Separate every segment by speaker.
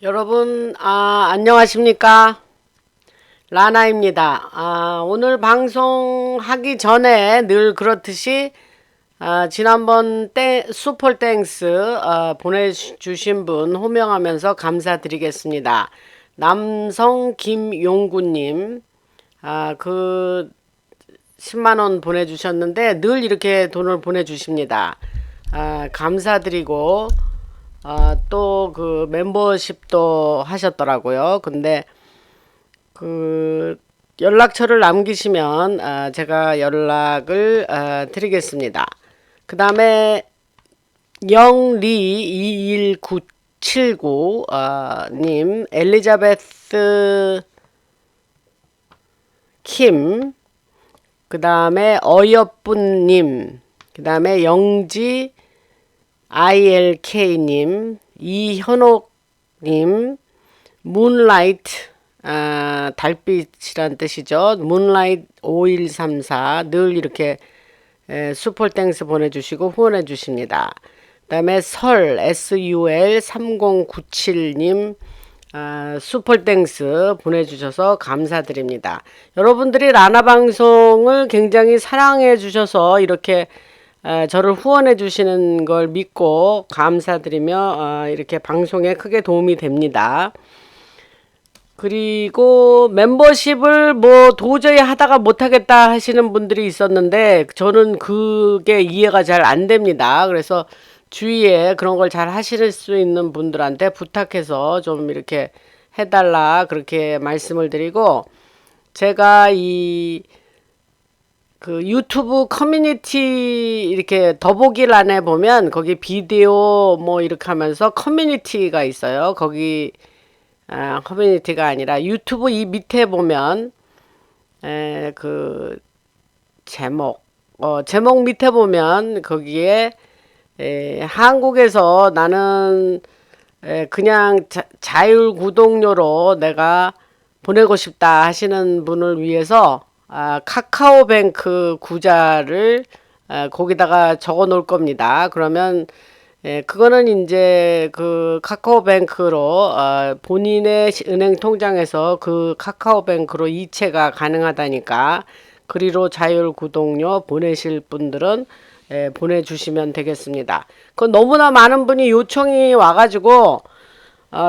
Speaker 1: 여러분, 안녕하십니까? 라나입니다. 오늘 방송하기 전에 늘 그렇듯이, 지난번 슈퍼 땡스, 보내주신 분 호명하면서 감사드리겠습니다. 남성 김용구님, 그 10만원 보내주셨는데 늘 이렇게 돈을 보내주십니다. 감사드리고, 또 그 멤버십도 하셨더라고요. 근데 그 연락처를 남기시면 제가 연락을 드리겠습니다. 그 다음에 영리 21979 님, 엘리자베스 킴, 그 다음에 어여쁜님, 그 다음에 영지 ILK님, 이현옥님, 문라이트, 달빛이란 뜻이죠. 문라이트 5134, 늘 이렇게 슈퍼땡스 보내주시고 후원해 주십니다. 그 다음에 SUL 3097님, 슈퍼땡스 보내주셔서 감사드립니다. 여러분들이 라나방송을 굉장히 사랑해 주셔서 이렇게 저를 후원해 주시는 걸 믿고 감사드리며 이렇게 방송에 크게 도움이 됩니다. 그리고 멤버십을 뭐 도저히 하다가 못하겠다 하시는 분들이 있었는데 저는 그게 이해가 잘 안 됩니다. 그래서 주위에 그런 걸 잘 하실 수 있는 분들한테 부탁해서 좀 이렇게 해달라 그렇게 말씀을 드리고, 제가 그 유튜브 커뮤니티 이렇게 더보기란에 보면 거기 비디오 뭐 이렇게 하면서 커뮤니티가 있어요. 거기 커뮤니티가 아니라 유튜브 이 밑에 보면 그 제목 밑에 보면 거기에 한국에서 나는 그냥 자율 구독료로 내가 보내고 싶다 하시는 분을 위해서 카카오뱅크 구자를 거기다가 적어 놓을 겁니다. 그러면 그거는 이제 그 카카오뱅크로 본인의 은행 통장에서 그 카카오뱅크로 이체가 가능하다니까, 그리로 자율 구독료 보내실 분들은 보내주시면 되겠습니다. 그 너무나 많은 분이 요청이 와가지고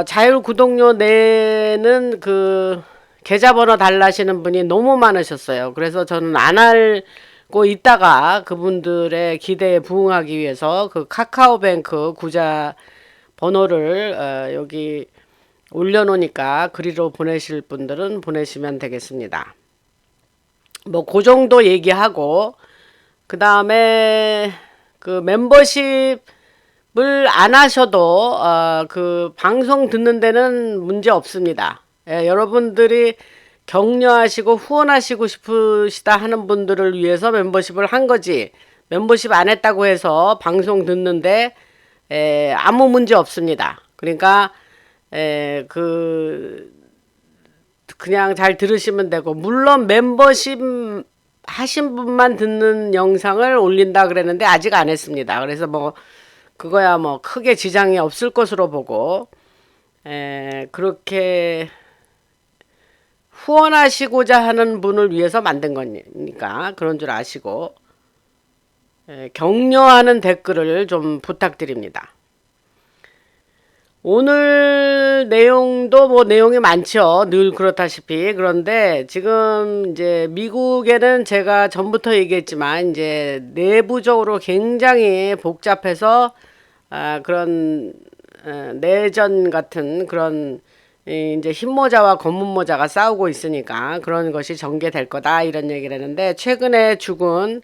Speaker 1: 자율 구독료 내는 그 계좌번호 달라시는 분이 너무 많으셨어요. 그래서 저는 안 알고 있다가 그분들의 기대에 부응하기 위해서 그 카카오뱅크 구자 번호를 여기 올려놓으니까 그리로 보내실 분들은 보내시면 되겠습니다. 뭐 그 정도 얘기하고, 그 다음에 그 멤버십을 안 하셔도 그 방송 듣는 데는 문제 없습니다. 여러분들이 격려하시고 후원하시고 싶으시다 하는 분들을 위해서 멤버십을 한 거지, 멤버십 안 했다고 해서 방송 듣는데 아무 문제 없습니다. 그러니까 그냥 잘 들으시면 되고, 물론 멤버십 하신 분만 듣는 영상을 올린다 그랬는데 아직 안 했습니다. 그래서 뭐 그거야 뭐 크게 지장이 없을 것으로 보고, 그렇게 후원하시고자 하는 분을 위해서 만든 거니까 그런 줄 아시고 격려하는 댓글을 좀 부탁드립니다. 오늘 내용도 뭐 내용이 많죠. 늘 그렇다시피. 그런데 지금 이제 미국에는 제가 전부터 얘기했지만 이제 내부적으로 굉장히 복잡해서 그런 내전 같은 그런 이제 흰모자와 검은모자가 싸우고 있으니까 그런 것이 전개될 거다 이런 얘기를 했는데, 최근에 죽은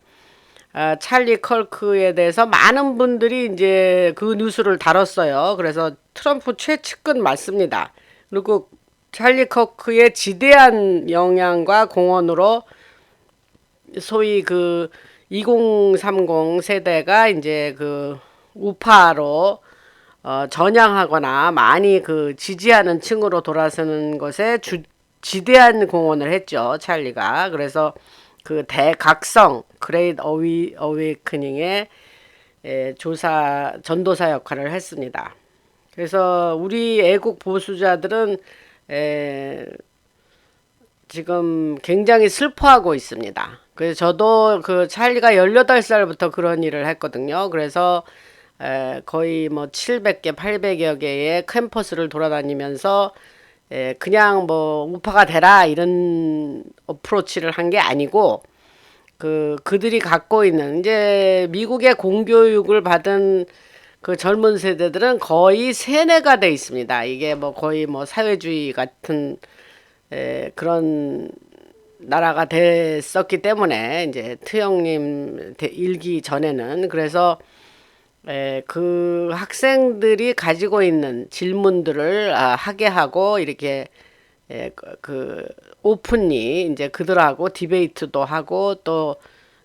Speaker 1: 찰리 컬크에 대해서 많은 분들이 이제 그 뉴스를 다뤘어요. 그래서 트럼프 최측근 맞습니다. 그리고 찰리 컬크의 지대한 영향과 공헌으로 소위 그 2030 세대가 이제 그 우파로 전향하거나 많이 그 지지하는 층으로 돌아서는 것에 지대한 공헌을 했죠, 찰리가. 그래서 그 대각성 그레이트 어웨이크닝의 전도사 역할을 했습니다. 그래서 우리 애국 보수자들은 에, 지금 굉장히 슬퍼하고 있습니다. 그래서 저도 그 찰리가 18살부터 그런 일을 했거든요. 그래서 거의 뭐 700개, 800여 개의 캠퍼스를 돌아다니면서 그냥 뭐 우파가 되라 이런 어프로치를 한 게 아니고 그들이 갖고 있는 이제 미국의 공교육을 받은 그 젊은 세대들은 거의 세뇌가 돼 있습니다. 이게 뭐 거의 뭐 사회주의 같은 그런 나라가 됐었기 때문에 이제 트형님 일기 전에는 그래서 그 학생들이 가지고 있는 질문들을 하게 하고 이렇게 그 오픈이 이제 그들하고 디베이트도 하고 또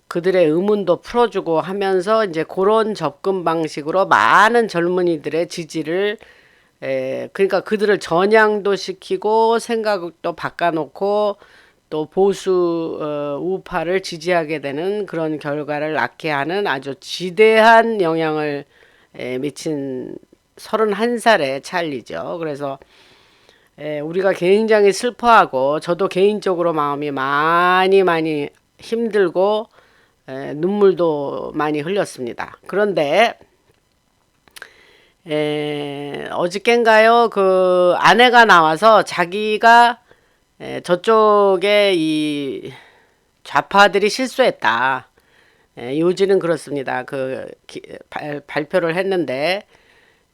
Speaker 1: 그들의 의문도 풀어주고 하면서 이제 그런 접근 방식으로 많은 젊은이들의 지지를 그러니까 그들을 전향도 시키고 생각도 바꿔놓고 또 보수 우파를 지지하게 되는 그런 결과를 낳게 하는 아주 지대한 영향을 미친 31살의 찰리죠. 그래서 우리가 굉장히 슬퍼하고 저도 개인적으로 마음이 많이 힘들고 눈물도 많이 흘렸습니다. 그런데 어저껜가요 그 아내가 나와서 자기가 저쪽에 이 좌파들이 실수했다. 요지는 그렇습니다. 발표를 했는데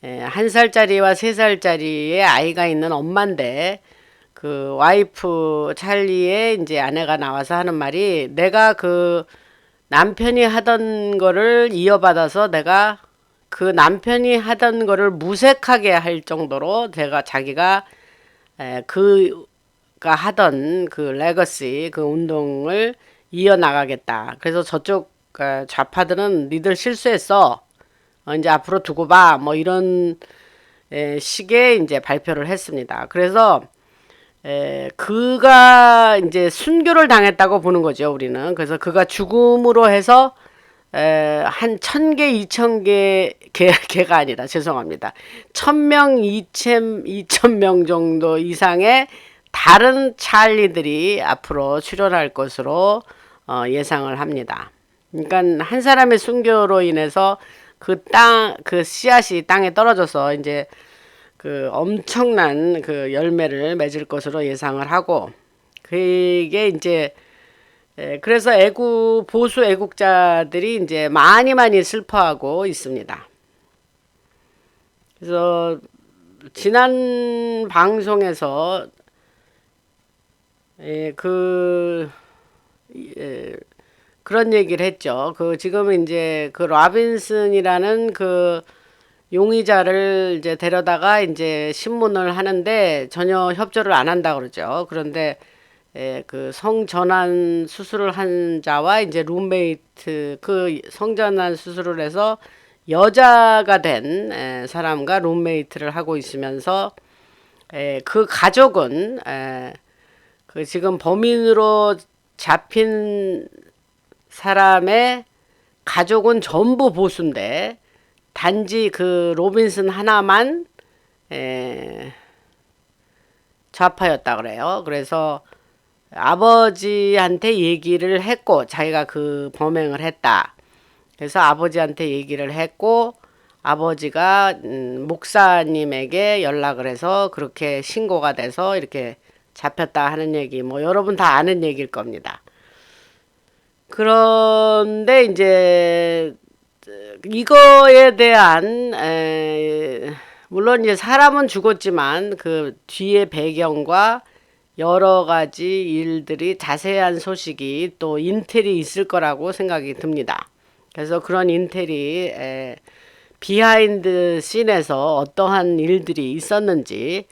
Speaker 1: 1살짜리와 3살짜리의 아이가 있는 엄마인데 그 와이프 찰리의 이제 아내가 나와서 하는 말이 내가 그 남편이 하던 거를 이어받아서 내가 그 남편이 하던 거를 무색하게 할 정도로 자기가 그가 하던 그 레거시 그 운동을 이어나가겠다. 그래서 저쪽 좌파들은 니들 실수했어. 이제 앞으로 두고 봐. 뭐 이런 식의 이제 발표를 했습니다. 그래서 그가 이제 순교를 당했다고 보는 거죠, 우리는. 그래서 그가 죽음으로 해서 한 1000개, 2000개가 아니라 죄송합니다. 1000명, 2000명 정도 이상의 다른 찰리들이 앞으로 출연할 것으로 예상을 합니다. 그러니까 한 사람의 순교로 인해서 그 씨앗이 땅에 떨어져서 이제 그 엄청난 그 열매를 맺을 것으로 예상을 하고 그게 이제 그래서 보수 애국자들이 이제 많이 슬퍼하고 있습니다. 그래서 지난 방송에서 그런 얘기를 했죠. 지금 이제 그 라빈슨이라는 그 용의자를 이제 데려다가 이제 신문을 하는데 전혀 협조를 안 한다 그러죠. 그런데 그 성전환 수술을 한 자와 이제 룸메이트 그 성전환 수술을 해서 여자가 된 사람과 룸메이트를 하고 있으면서 그 가족은 그 지금 범인으로 잡힌 사람의 가족은 전부 보수인데 단지 그 로빈슨 하나만 좌파였다 그래요. 그래서 아버지한테 얘기를 했고 자기가 그 범행을 했다. 그래서 아버지한테 얘기를 했고 아버지가 목사님에게 연락을 해서 그렇게 신고가 돼서 이렇게 잡혔다 하는 얘기 뭐 여러분 다 아는 얘기일 겁니다. 그런데 이제 이거에 대한 물론 이제 사람은 죽었지만 그 뒤에 배경과 여러 가지 일들이 자세한 소식이 또 인텔이 있을 거라고 생각이 듭니다. 그래서 그런 인텔이 비하인드 씬에서 어떠한 일들이 있었는지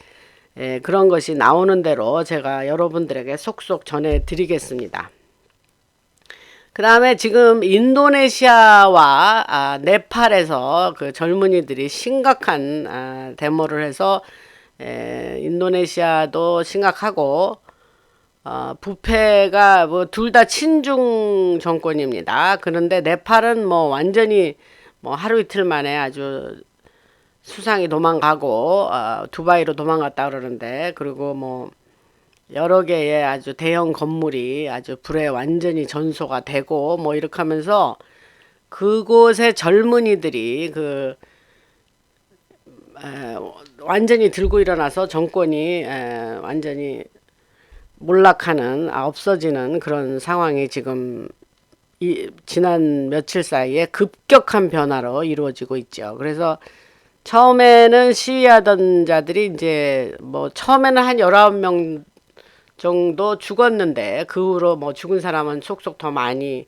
Speaker 1: 그런 것이 나오는 대로 제가 여러분들에게 속속 전해드리겠습니다. 그 다음에 지금 인도네시아와 네팔에서 그 젊은이들이 심각한 데모를 해서 인도네시아도 심각하고 부패가 뭐 둘 다 친중 정권입니다. 그런데 네팔은 뭐 완전히 뭐 하루 이틀 만에 아주 수상이 도망가고 두바이로 도망갔다 그러는데, 그리고 뭐 여러 개의 아주 대형 건물이 아주 불에 완전히 전소가 되고 뭐 이렇게 하면서 그곳의 젊은이들이 완전히 들고 일어나서 정권이 완전히 몰락하는, 없어지는 그런 상황이 지금 지난 며칠 사이에 급격한 변화로 이루어지고 있죠. 그래서 처음에는 시위하던 자들이 이제 뭐 처음에는 한 19명 정도 죽었는데, 그 후로 뭐 죽은 사람은 속속 더 많이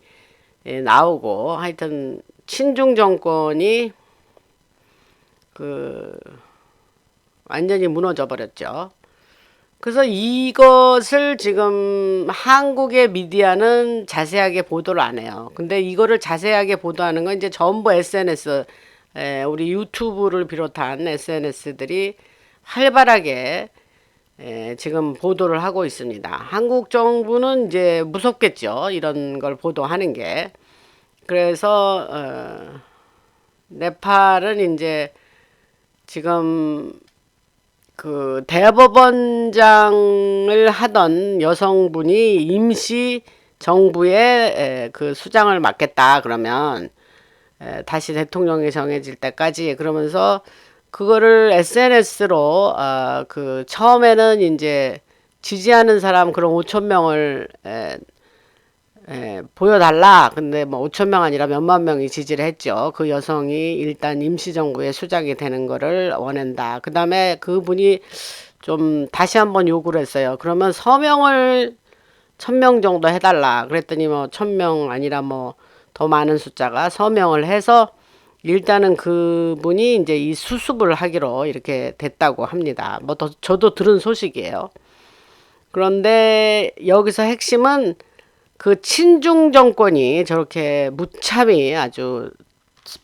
Speaker 1: 나오고, 하여튼 친중 정권이 그 완전히 무너져 버렸죠. 그래서 이것을 지금 한국의 미디어는 자세하게 보도를 안 해요. 근데 이거를 자세하게 보도하는 건 이제 전부 SNS, 우리 유튜브를 비롯한 SNS들이 활발하게 지금 보도를 하고 있습니다. 한국 정부는 이제 무섭겠죠, 이런 걸 보도하는 게. 그래서 네팔은 이제 지금 그 대법원장을 하던 여성분이 임시 정부의 그 수장을 맡겠다 그러면 다시 대통령이 정해질 때까지, 그러면서 그거를 SNS로 그 처음에는 이제 지지하는 사람 그런 5천 명을 보여달라. 근데 뭐 5천 명 아니라 몇만 명이 지지를 했죠. 그 여성이 일단 임시정부의 수장이 되는 거를 원한다. 그 다음에 그분이 좀 다시 한번 요구를 했어요. 그러면 서명을 1,000명 정도 해달라. 그랬더니 뭐 1,000명 아니라 뭐 더 많은 숫자가 서명을 해서 일단은 그분이 이제 이 수습을 하기로 이렇게 됐다고 합니다. 뭐 저도 들은 소식이에요. 그런데 여기서 핵심은 그 친중 정권이 저렇게 무참히 아주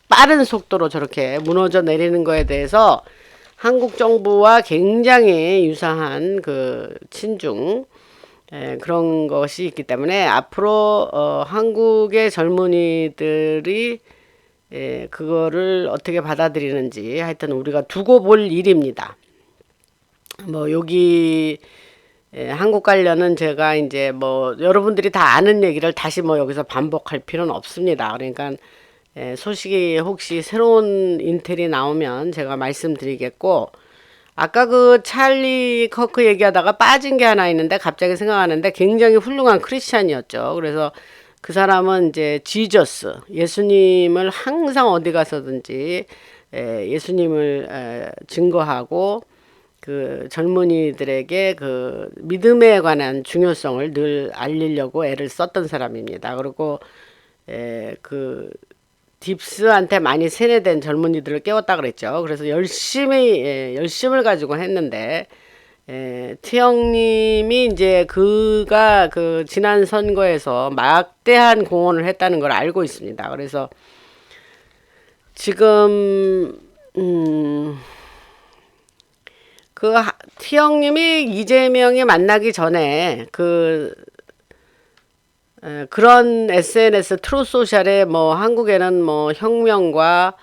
Speaker 1: 빠른 속도로 저렇게 무너져 내리는 거에 대해서 한국 정부와 굉장히 유사한 그 친중 그런 것이 있기 때문에 앞으로 한국의 젊은이들이 그거를 어떻게 받아들이는지 하여튼 우리가 두고 볼 일입니다. 뭐 여기 한국 관련은 제가 이제 뭐 여러분들이 다 아는 얘기를 다시 뭐 여기서 반복할 필요는 없습니다. 그러니까 소식이 혹시 새로운 인텔이 나오면 제가 말씀드리겠고, 아까 그 찰리 커크 얘기하다가 빠진 게 하나 있는데 갑자기 생각하는데, 굉장히 훌륭한 크리스찬이었죠. 그래서 그 사람은 이제 지저스, 예수님을 항상 어디 가서든지 예수님을 증거하고 그 젊은이들에게 그 믿음에 관한 중요성을 늘 알리려고 애를 썼던 사람입니다. 그리고 그 딥스한테 많이 세뇌된 젊은이들을 깨웠다 그랬죠. 그래서 열심히 열심을 가지고 했는데 티형님이 이제 그가 그 지난 선거에서 막대한 공헌을 했다는 걸 알고 있습니다. 그래서 지금 그 티형님이 이재명이 만나기 전에 그런 SNS 트루소셜에 뭐 한국에는 뭐 혁명과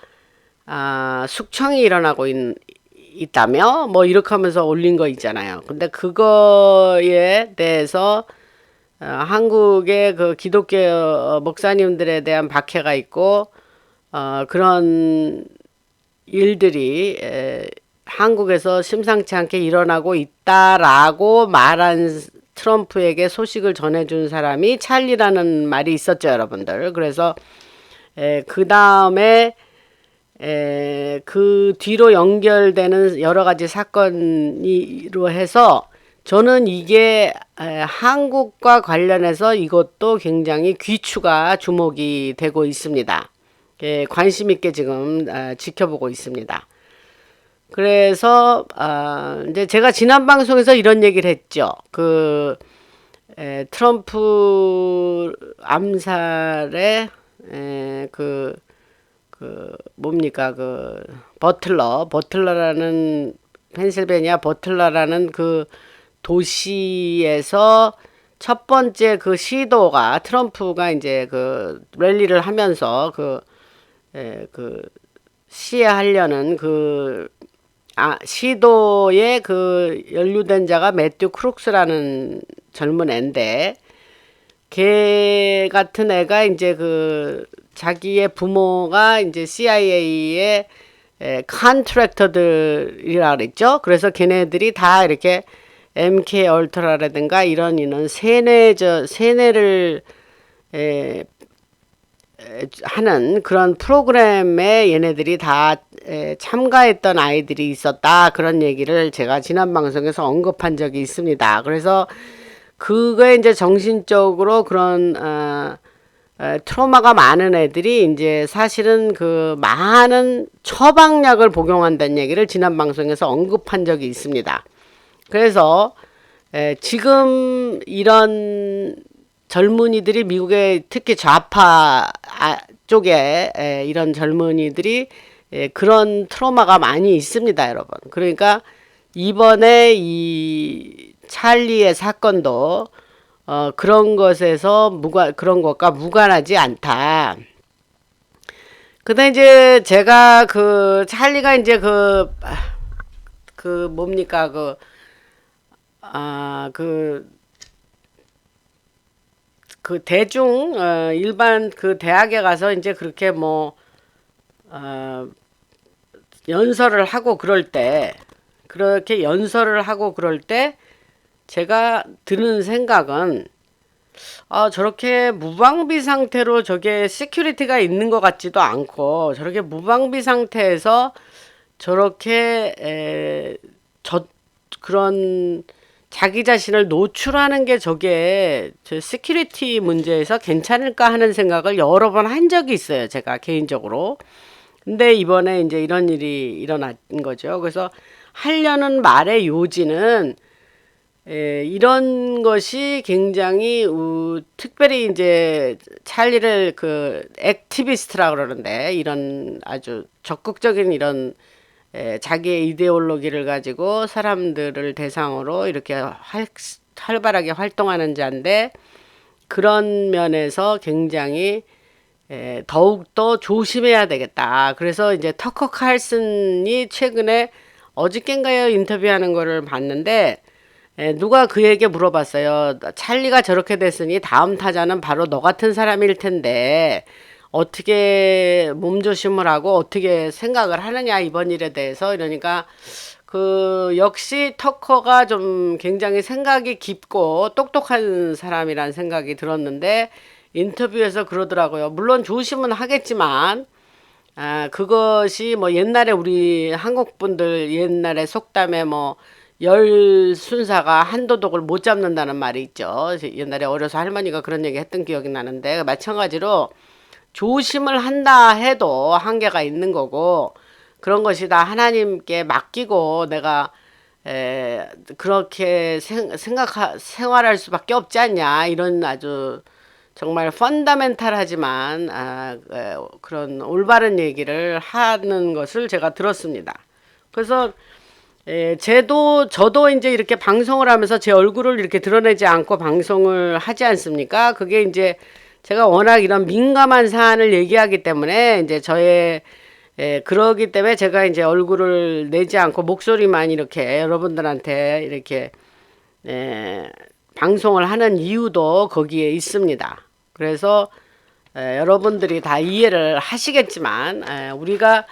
Speaker 1: 숙청이 일어나고 있다며 뭐 이렇게 하면서 올린 거 있잖아요. 근데 그거에 대해서 한국의 그 기독교 목사님들에 대한 박해가 있고 그런 일들이 한국에서 심상치 않게 일어나고 있다라고 말한 트럼프에게 소식을 전해준 사람이 찰리라는 말이 있었죠, 여러분들. 그래서 그 다음에 그 뒤로 연결되는 여러 가지 사건으로 해서 저는 이게 한국과 관련해서 이것도 굉장히 귀추가 주목이 되고 있습니다. 관심 있게 지금 지켜보고 있습니다. 그래서 이제 제가 지난 방송에서 이런 얘기를 했죠. 그 트럼프 암살에 그 뭡니까 그 버틀러라는 펜실베니아 버틀러라는 그 도시에서 첫 번째 그 시도가 트럼프가 이제 그 랠리를 하면서 그 시해하려는 시도에 연루된 자가 매튜 크룩스라는 젊은 애인데, 걔 같은 애가 이제 자기의 부모가 이제 CIA의 컨트랙터들이라 그랬죠. 그래서 걔네들이 다 이렇게 MK 얼트라라든가 이런 세뇌를 하는 그런 프로그램에 얘네들이 다 참가했던 아이들이 있었다. 그런 얘기를 제가 지난 방송에서 언급한 적이 있습니다. 그래서 그거에 이제 정신적으로 그런 트라우마가 많은 애들이 이제 사실은 많은 처방약을 복용한다는 얘기를 지난 방송에서 언급한 적이 있습니다. 그래서 지금 이런 젊은이들이 미국의 특히 좌파 쪽에 이런 젊은이들이 그런 트라우마가 많이 있습니다, 여러분. 그러니까 이번에 이 찰리의 사건도 그런 것과 무관하지 않다. 근데 이제 제가 찰리가 이제 뭡니까 대중 일반 대학에 가서 이제 그렇게 연설을 하고 그럴 때 제가 드는 생각은 저렇게 무방비 상태로 저게 시큐리티가 있는 것 같지도 않고, 저렇게 무방비 상태에서 저렇게 그런 자기 자신을 노출하는 게 저게 시큐리티 문제에서 괜찮을까 하는 생각을 여러 번 한 적이 있어요, 제가 개인적으로. 근데 이번에 이제 이런 일이 일어난 거죠. 그래서 하려는 말의 요지는 이런 것이 굉장히 특별히 이제 찰리를 액티비스트라 그러는데, 이런 아주 적극적인 이런 자기의 이데올로기를 가지고 사람들을 대상으로 이렇게 활발하게 활동하는 자인데, 그런 면에서 굉장히 더욱더 조심해야 되겠다. 그래서 이제 터커 칼슨이 최근에 어저께인가요 인터뷰하는 거를 봤는데, 누가 그에게 물어봤어요. 찰리가 저렇게 됐으니 다음 타자는 바로 너 같은 사람일 텐데 어떻게 몸조심을 하고 어떻게 생각을 하느냐 이번 일에 대해서. 이러니까 역시 터커가 좀 굉장히 생각이 깊고 똑똑한 사람이란 생각이 들었는데, 인터뷰에서 그러더라고요. 물론 조심은 하겠지만 그것이 옛날에 우리 한국 분들 옛날에 속담에 열 순사가 한 도둑을 못 잡는다는 말이 있죠. 옛날에 어려서 할머니가 그런 얘기 했던 기억이 나는데, 마찬가지로 조심을 한다 해도 한계가 있는 거고, 그런 것이 다 하나님께 맡기고 내가 그렇게 생활할 수밖에 없지 않냐, 이런 아주 정말 펀더멘탈하지만 그런 올바른 얘기를 하는 것을 제가 들었습니다. 그래서 저도 이제 이렇게 방송을 하면서 제 얼굴을 이렇게 드러내지 않고 방송을 하지 않습니까? 그게 이제 제가 워낙 이런 민감한 사안을 얘기하기 때문에 이제 그러기 때문에 제가 이제 얼굴을 내지 않고 목소리만 이렇게 여러분들한테 이렇게 방송을 하는 이유도 거기에 있습니다. 그래서 여러분들이 다 이해를 하시겠지만, 우리가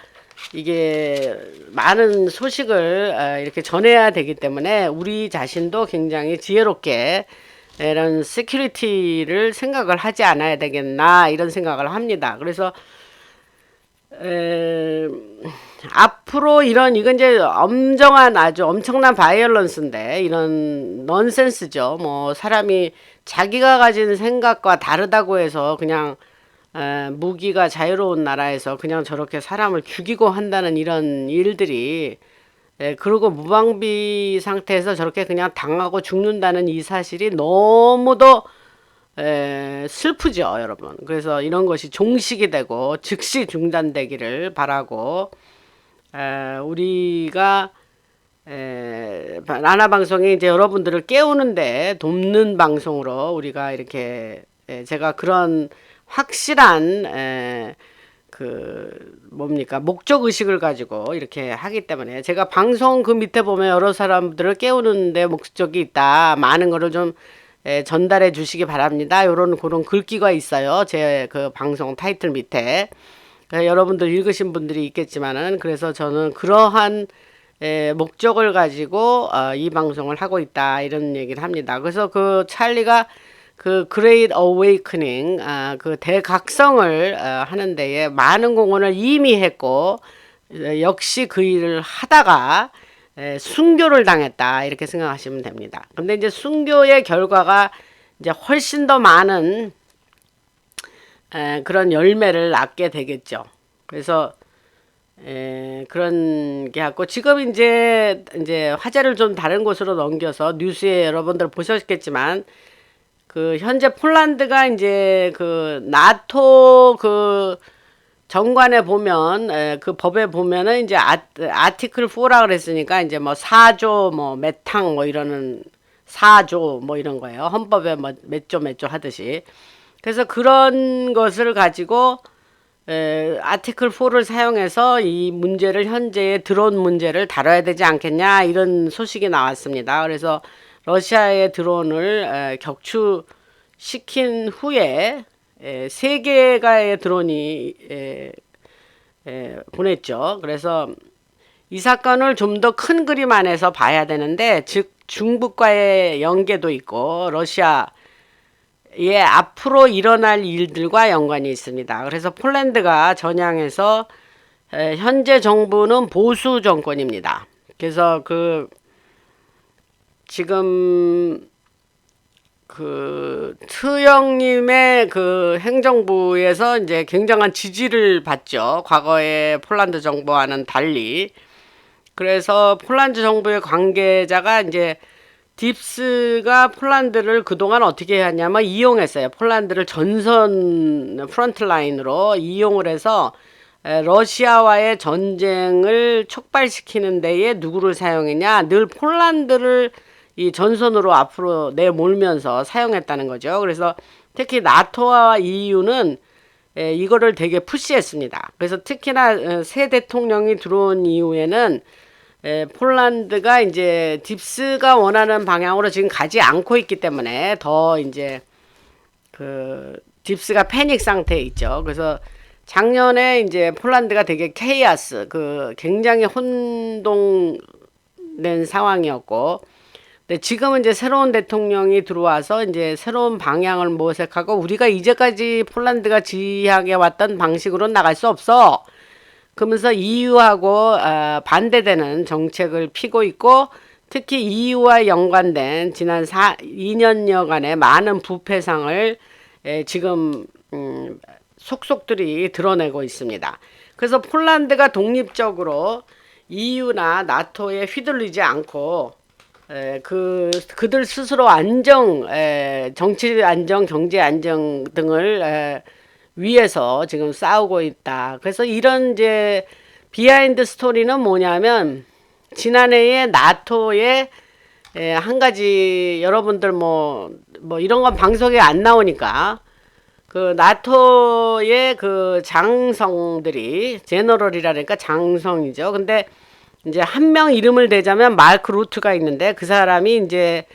Speaker 1: 이게 많은 소식을 이렇게 전해야 되기 때문에 우리 자신도 굉장히 지혜롭게 이런 시큐리티를 생각을 하지 않아야 되겠나, 이런 생각을 합니다. 그래서 앞으로 이건 이제 아주 엄청난 바이올런스인데, 이런 넌센스죠. 사람이 자기가 가진 생각과 다르다고 해서 그냥 무기가 자유로운 나라에서 그냥 저렇게 사람을 죽이고 한다는 이런 일들이, 그리고 무방비 상태에서 저렇게 그냥 당하고 죽는다는 이 사실이 너무도 슬프죠, 여러분. 그래서 이런 것이 종식이 되고 즉시 중단되기를 바라고, 우리가 나나 방송이 이제 여러분들을 깨우는데 돕는 방송으로 우리가 이렇게 제가 그런 확실한 뭡니까 목적 의식을 가지고 이렇게 하기 때문에 제가 방송 그 밑에 보면 여러 사람들을 깨우는데 목적이 있다. 많은 거를 좀 전달해 주시기 바랍니다. 요런 그런 글귀가 있어요. 제 그 방송 타이틀 밑에. 여러분들 읽으신 분들이 있겠지만은 그래서 저는 그러한 목적을 가지고 이 방송을 하고 있다 이런 얘기를 합니다. 그래서 그 찰리가 그 Great Awakening 그 대각성을 하는 데에 많은 공헌을 이미 했고 역시 그 일을 하다가 순교를 당했다 이렇게 생각하시면 됩니다. 근데 이제 순교의 결과가 이제 훨씬 더 많은 그런 열매를 낳게 되겠죠. 그래서 그런 게 갖고 지금 이제 화제를 좀 다른 곳으로 넘겨서 뉴스에 여러분들 보셨겠지만 그 현재 폴란드가 이제 그 나토 그 정관에 보면 그 법에 보면은 이제 아티클 4라 그랬으니까 이제 뭐 4조 뭐 메탕 뭐 이러는 4조 뭐 이런 거예요. 헌법에 뭐 몇 조 하듯이. 그래서 그런 것을 가지고 아티클 4를 사용해서 이 문제를 현재의 드론 문제를 다뤄야 되지 않겠냐 이런 소식이 나왔습니다. 그래서 러시아의 드론을 격추시킨 후에 3개가의 드론이 보냈죠. 그래서 이 사건을 좀 더 큰 그림 안에서 봐야 되는데 즉 중국과의 연계도 있고 러시아의 앞으로 일어날 일들과 연관이 있습니다. 그래서 폴란드가 전향해서 현재 정부는 보수 정권입니다. 그래서 지금 트영님의 행정부에서 이제 굉장한 지지를 받죠. 과거의 폴란드 정부와는 달리. 그래서 폴란드 정부의 관계자가 이제 딥스가 폴란드를 그동안 어떻게 했냐면 이용했어요. 폴란드를 전선 프론트라인으로 이용을 해서 러시아와의 전쟁을 촉발시키는 데에 누구를 사용했냐? 늘 폴란드를 이 전선으로 앞으로 내몰면서 사용했다는 거죠. 그래서 특히 나토와 EU는 이거를 되게 푸시했습니다. 그래서 특히나 새 대통령이 들어온 이후에는 폴란드가 이제 딥스가 원하는 방향으로 지금 가지 않고 있기 때문에 더 이제 딥스가 패닉 상태에 있죠. 그래서 작년에 이제 폴란드가 되게 케이아스 굉장히 혼동된 상황이었고, 근데 지금은 이제 새로운 대통령이 들어와서 이제 새로운 방향을 모색하고 우리가 이제까지 폴란드가 지향해 왔던 방식으로 나갈 수 없어. 그러면서 EU하고 반대되는 정책을 피고 있고 특히 EU와 연관된 지난 2년여간의 많은 부패상을 지금 속속들이 드러내고 있습니다. 그래서 폴란드가 독립적으로 EU나 나토에 휘둘리지 않고 그들 스스로 정치 안정, 경제 안정 등을 위해서 지금 싸우고 있다. 그래서 이런 이제 비하인드 스토리는 뭐냐면 지난해에 나토의 한 가지 여러분들 뭐 이런 건 방송에 안 나오니까 나토의 장성들이 제너럴이라니까 장성이죠. 근데 이제 한 명 이름을 대자면 마크 루트가 있는데 그 사람이 이제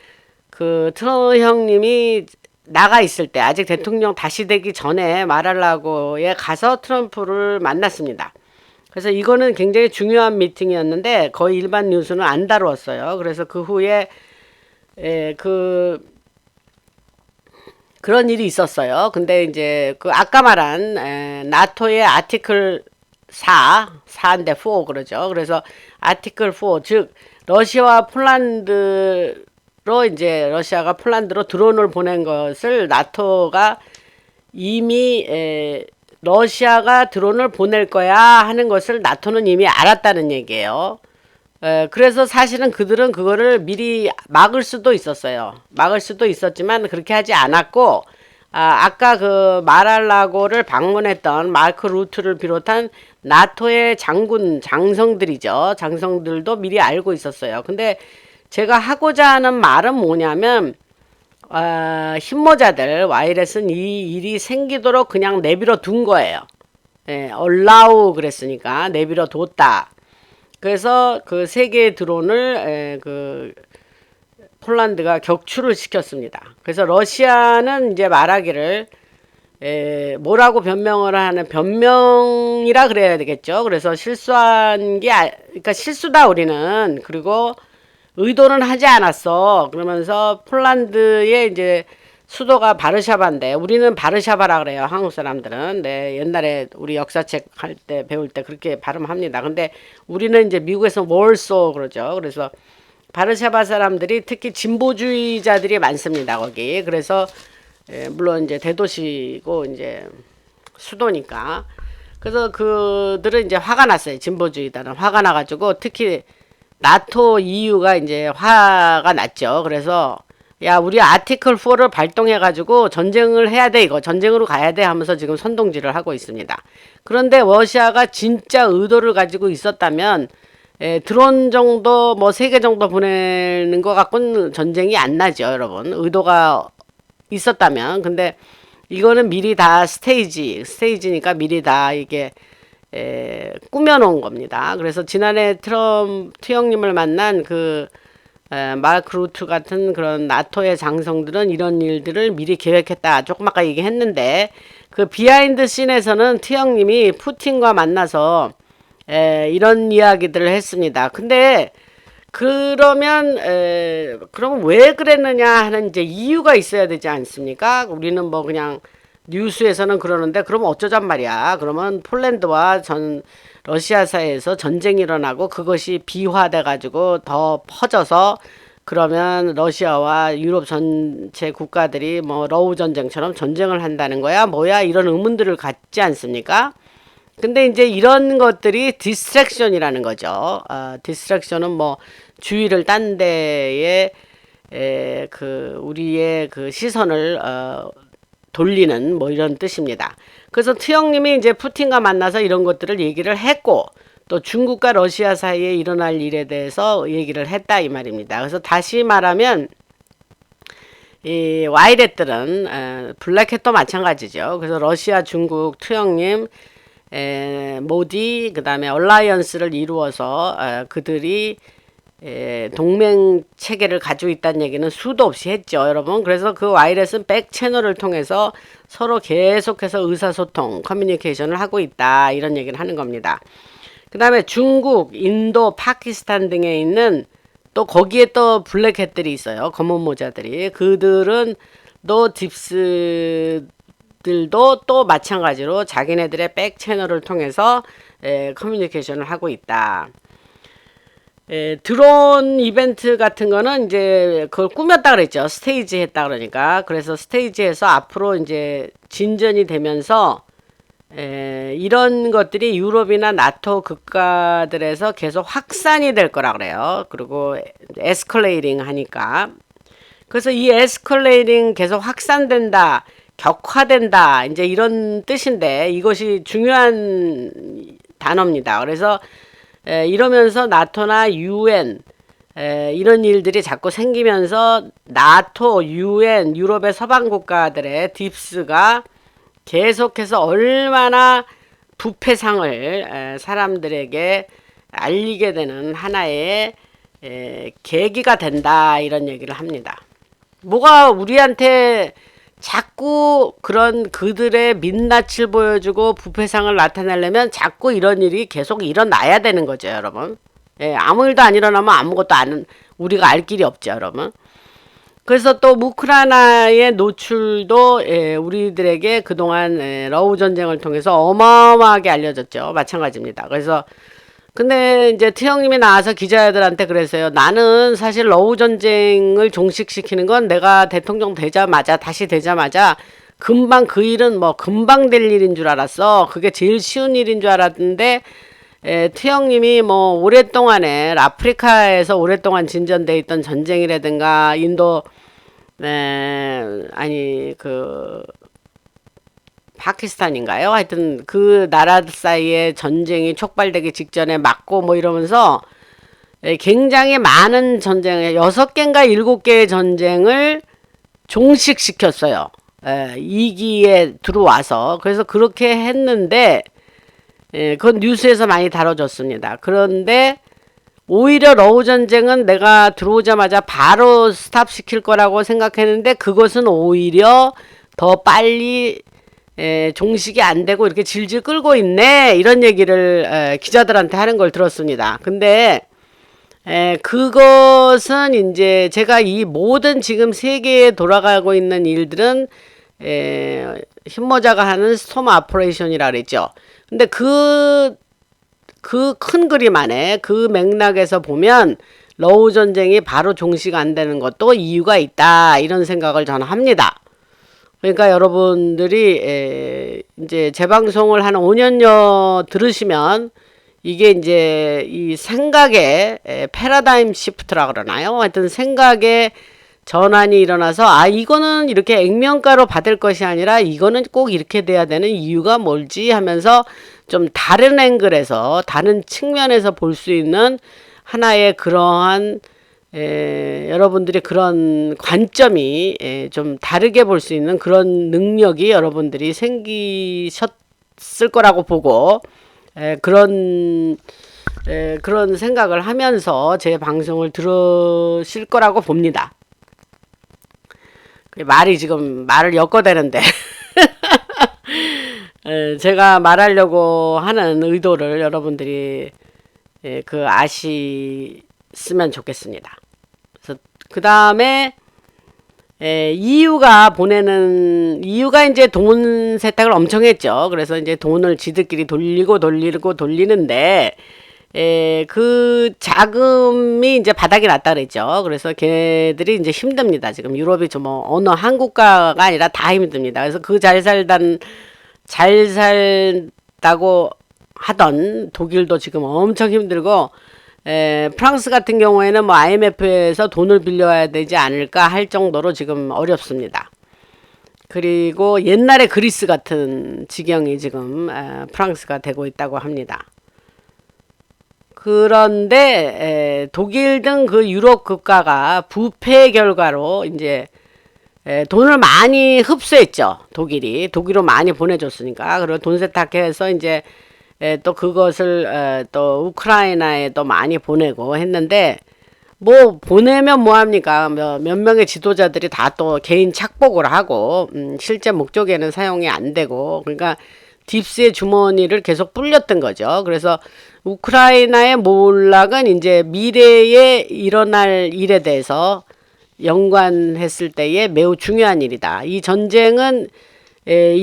Speaker 1: 트럼프 형님이 나가 있을 때 아직 대통령 다시 되기 전에 마랄라고에 가서 트럼프를 만났습니다. 그래서 이거는 굉장히 중요한 미팅이었는데 거의 일반 뉴스는 안 다루었어요. 그래서 그 후에 그런 일이 있었어요. 근데 이제 아까 말한 나토의 아티클 4인데 4 그러죠. 그래서 아티클 4, 즉 러시아와 폴란드 이제 러시아가 폴란드로 드론을 보낸 것을 나토가 이미 러시아가 드론을 보낼 거야 하는 것을 나토는 이미 알았다는 얘기예요. 그래서 사실은 그들은 그거를 미리 막을 수도 있었어요. 막을 수도 있었지만 그렇게 하지 않았고 아까 마랄라고를 방문했던 마크 루트를 비롯한 나토의 장성들이죠. 장성들도 미리 알고 있었어요. 근데 제가 하고자 하는 말은 뭐냐면 힘모자들 와이렛은 이 일이 생기도록 그냥 내버려 둔 거예요. allow 그랬으니까 내버려 뒀다. 그래서 그 세 개의 드론을 그 폴란드가 격추를 시켰습니다. 그래서 러시아는 이제 말하기를 뭐라고 변명을 하는 변명이라 그래야 되겠죠. 그래서 실수한 게 그러니까 실수다 우리는. 그리고 의도는 하지 않았어. 그러면서 폴란드의 이제 수도가 바르샤바인데 우리는 바르샤바라 그래요. 한국 사람들은. 네, 옛날에 우리 역사책 할 때 배울 때 그렇게 발음합니다. 근데 우리는 이제 미국에서 월소 그러죠. 그래서 바르샤바 사람들이 특히 진보주의자들이 많습니다. 거기. 그래서 물론 이제 대도시고 이제 수도니까. 그래서 그들은 이제 화가 났어요. 진보주의자는 화가 나가지고 특히 나토 EU가 이제 화가 났죠. 그래서 야 우리 아티클 4를 발동해가지고 전쟁을 해야 돼 이거 전쟁으로 가야 돼 하면서 지금 선동질을 하고 있습니다. 그런데 러시아가 진짜 의도를 가지고 있었다면 드론 정도 뭐 3개 정도 보내는 것 갖고는 전쟁이 안 나죠 여러분. 의도가 있었다면. 근데 이거는 미리 다 스테이지니까 미리 다 이게 꾸며놓은 겁니다. 그래서 지난해 트럼프 형님을 만난 그 마크 루트 같은 그런 나토의 장성들은 이런 일들을 미리 계획했다. 조금 아까 얘기했는데 그 비하인드 씬에서는 트 형님이 푸틴과 만나서 이런 이야기들을 했습니다. 근데 그러면 그럼 왜 그랬느냐 하는 이제 이유가 있어야 되지 않습니까? 우리는 뭐 그냥 뉴스에서는 그러는데 그러면 어쩌잔 말이야. 그러면 폴란드와 러시아 사이에서 전쟁이 일어나고 그것이 비화돼 가지고 더 퍼져서 그러면 러시아와 유럽 전체 국가들이 뭐 러우 전쟁처럼 전쟁을 한다는 거야? 뭐야? 이런 의문들을 갖지 않습니까? 근데 이제 이런 것들이 디스트랙션이라는 거죠. 디스트랙션은 뭐 주의를 딴 데에 그 우리의 그 시선을 돌리는 뭐 이런 뜻입니다. 그래서 트 형님이 이제 푸틴과 만나서 이런 것들을 얘기를 했고 또 중국과 러시아 사이에 일어날 일에 대해서 얘기를 했다 이 말입니다. 그래서 다시 말하면 이 와이렛들은 블랙햇도 마찬가지죠. 그래서 러시아, 중국, 트 형님 모디 그다음에 얼라이언스를 이루어서 그들이 동맹 체계를 가지고 있다는 얘기는 수도 없이 했죠 여러분. 그래서 그 와이렛은 백 채널을 통해서 서로 계속해서 의사소통 커뮤니케이션을 하고 있다 이런 얘기를 하는 겁니다. 그 다음에 중국, 인도, 파키스탄 등에 있는 또 거기에 또 블랙햇들이 있어요. 검은 모자들이. 그들은 또 딥스들도 또 마찬가지로 자기네들의 백 채널을 통해서 커뮤니케이션을 하고 있다. 드론 이벤트 같은 거는 이제 그걸 꾸몄다 그랬죠. 스테이지 했다 그러니까. 그래서 스테이지에서 앞으로 이제 진전이 되면서 이런 것들이 유럽이나 나토 국가들에서 계속 확산이 될 거라 그래요. 그리고 에스컬레이팅 하니까. 그래서 이 에스컬레이팅 계속 확산된다, 격화된다, 이제 이런 뜻인데 이것이 중요한 단어입니다. 그래서 이러면서 나토나 UN 이런 일들이 자꾸 생기면서 나토, UN, 유럽의 서방 국가들의 딥스가 계속해서 얼마나 부패상을 사람들에게 알리게 되는 하나의 계기가 된다 이런 얘기를 합니다. 뭐가 우리한테 자꾸 그런 그들의 민낯을 보여주고 부패상을 나타내려면 자꾸 이런 일이 계속 일어나야 되는 거죠 여러분. 아무 일도 안 일어나면 아무것도 우리가 알 길이 없죠 여러분. 그래서 또 우크라이나의 노출도 우리들에게 그동안 러우 전쟁을 통해서 어마어마하게 알려졌죠. 마찬가지입니다. 그래서 근데 이제 트 형님이 나와서 기자들한테 그랬어요. 나는 사실 러우 전쟁을 종식시키는 건 내가 대통령 다시 되자마자 금방 그 일은 뭐 금방 될 일인 줄 알았어. 그게 제일 쉬운 일인 줄 알았는데 트 형님이 뭐 오랫동안에 아프리카에서 오랫동안 진전돼 있던 전쟁이라든가 인도 아니 그 파키스탄인가요? 하여튼 그 나라 사이에 전쟁이 촉발되기 직전에 막고 뭐 이러면서 굉장히 많은 전쟁 6개인가 7개의 전쟁을 종식시켰어요. 2기에 들어와서. 그래서 그렇게 했는데 그건 뉴스에서 많이 다뤄졌습니다. 그런데 오히려 러우 전쟁은 내가 들어오자마자 바로 스탑시킬 거라고 생각했는데 그것은 오히려 더 빨리 종식이 안 되고 이렇게 질질 끌고 있네, 이런 얘기를 기자들한테 하는 걸 들었습니다. 근데 그것은 이제 제가 이 모든 지금 세계에 돌아가고 있는 일들은 흰모자가 하는 스톰 아퍼레이션이라 그랬죠. 근데 그 큰 그림 안에 그 맥락에서 보면 러우 전쟁이 바로 종식 안 되는 것도 이유가 있다, 이런 생각을 저는 합니다. 그러니까 여러분들이 이제 제 방송을 한 5년여 들으시면 이게 이제 이 생각의 패러다임 시프트라 그러나요? 하여튼 생각의 전환이 일어나서 이거는 이렇게 액면가로 받을 것이 아니라 이거는 꼭 이렇게 돼야 되는 이유가 뭘지 하면서 좀 다른 앵글에서 다른 측면에서 볼 수 있는 하나의 그러한 여러분들이 그런 관점이 좀 다르게 볼 수 있는 그런 능력이 여러분들이 생기셨을 거라고 보고 그런 생각을 하면서 제 방송을 들으실 거라고 봅니다. 말을 엮어대는데 제가 말하려고 하는 의도를 여러분들이 아시면 좋겠습니다. 그래서 그 다음에 EU가 이제 돈 세탁을 엄청 했죠. 그래서 이제 돈을 지들끼리 돌리는데 그 자금이 이제 바닥이 났다 그랬죠. 그래서 걔들이 이제 힘듭니다. 지금 유럽이 좀 어느 한 국가가 아니라 다 힘듭니다. 그래서 그 잘 살다고 하던 독일도 지금 엄청 힘들고, 프랑스 같은 경우에는 뭐 IMF에서 돈을 빌려야 되지 않을까 할 정도로 지금 어렵습니다. 그리고 옛날에 그리스 같은 지경이 지금 프랑스가 되고 있다고 합니다. 그런데 독일 등 그 유럽 국가가 부패 결과로 이제 돈을 많이 흡수했죠. 독일로 많이 보내줬으니까. 그리고 돈 세탁해서 이제 또 그것을 또 우크라이나에 또 많이 보내고 했는데, 뭐 보내면 뭐합니까? 몇 명의 지도자들이 다 또 개인 착복을 하고 실제 목적에는 사용이 안 되고, 그러니까 딥스의 주머니를 계속 불렸던 거죠. 그래서 우크라이나의 몰락은 이제 미래에 일어날 일에 대해서 연관했을 때에 매우 중요한 일이다. 이 전쟁은 전쟁이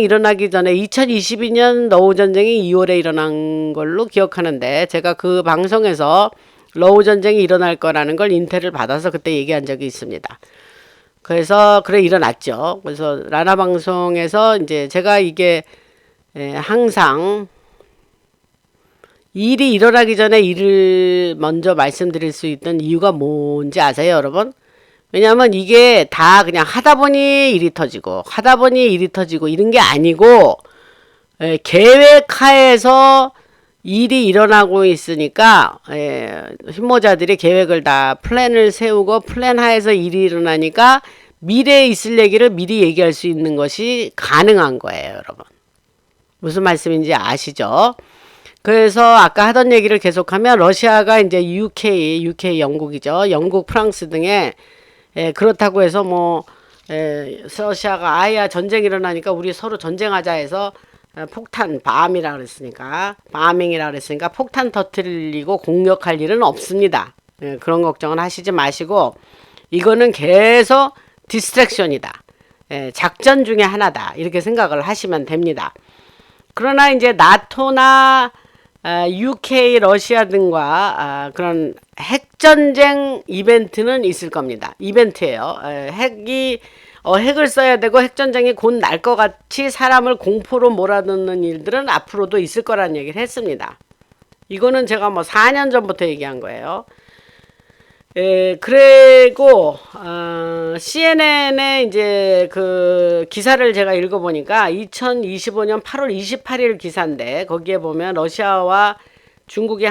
Speaker 1: 일어나기 전에 2022년 러우 전쟁이 2월에 일어난 걸로 기억하는데, 제가 그 방송에서 러우 전쟁이 일어날 거라는 걸 인텔을 받아서 그때 얘기한 적이 있습니다. 그래서 일어났죠. 그래서 라나 방송에서 이제 제가 이게 항상 일이 일어나기 전에 일을 먼저 말씀드릴 수 있던 이유가 뭔지 아세요, 여러분? 왜냐하면 이게 다 그냥 하다 보니 일이 터지고 이런 게 아니고, 계획하에서 일이 일어나고 있으니까 흰모자들이 계획을 다 플랜을 세우고 플랜 하에서 일이 일어나니까 미래에 있을 얘기를 미리 얘기할 수 있는 것이 가능한 거예요, 여러분. 무슨 말씀인지 아시죠? 그래서 아까 하던 얘기를 계속하면 러시아가 이제 UK 영국이죠. 영국, 프랑스 등에 그렇다고 해서 러시아가 전쟁 일어나니까 우리 서로 전쟁하자 해서 바밍이라 그랬으니까 폭탄 터뜨리고 공격할 일은 없습니다. 그런 걱정은 하시지 마시고, 이거는 계속 디스트랙션이다. 작전 중에 하나다. 이렇게 생각을 하시면 됩니다. 그러나 이제 나토나 UK, 러시아 등과 그런 핵전쟁 이벤트는 있을 겁니다. 이벤트예요. 핵을 써야 되고 핵전쟁이 곧 날 것 같이 사람을 공포로 몰아넣는 일들은 앞으로도 있을 거라는 얘기를 했습니다. 이거는 제가 4년 전부터 얘기한 거예요. 그리고 CNN의 이제 그 기사를 제가 읽어보니까 2025년 8월 28일 기사인데, 거기에 보면 러시아와 중국의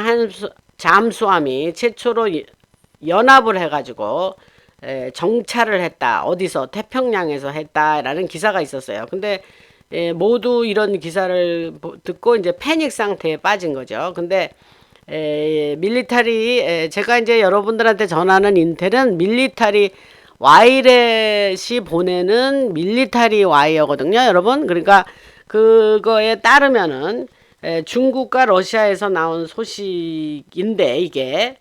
Speaker 1: 잠수함이 최초로 연합을 해가지고 정찰을 했다. 어디서? 태평양에서 했다라는 기사가 있었어요. 근데 모두 이런 기사를 듣고 이제 패닉 상태에 빠진 거죠. 근데 밀리터리 제가 이제 여러분들한테 전하는 인텔은 밀리터리 와이렛이 보내는 밀리터리 와이어거든요, 여러분. 그러니까 그거에 따르면은 중국과 러시아에서 나온 소식인데 이게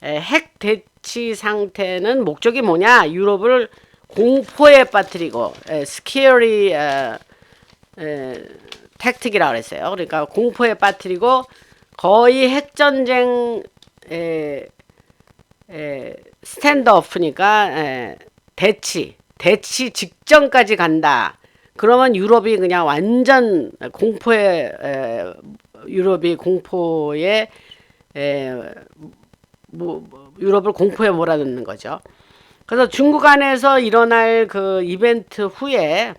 Speaker 1: 핵 대치 상태는 목적이 뭐냐? 유럽을 공포에 빠뜨리고 스케어리 택틱이라고 그랬어요. 그러니까 공포에 빠뜨리고 거의 핵전쟁 스탠드오프니까 대치 직전까지 간다. 그러면 유럽이 그냥 완전 공포에 유럽이 공포에 유럽을 공포에 몰아넣는 거죠. 그래서 중국 안에서 일어날 그 이벤트 후에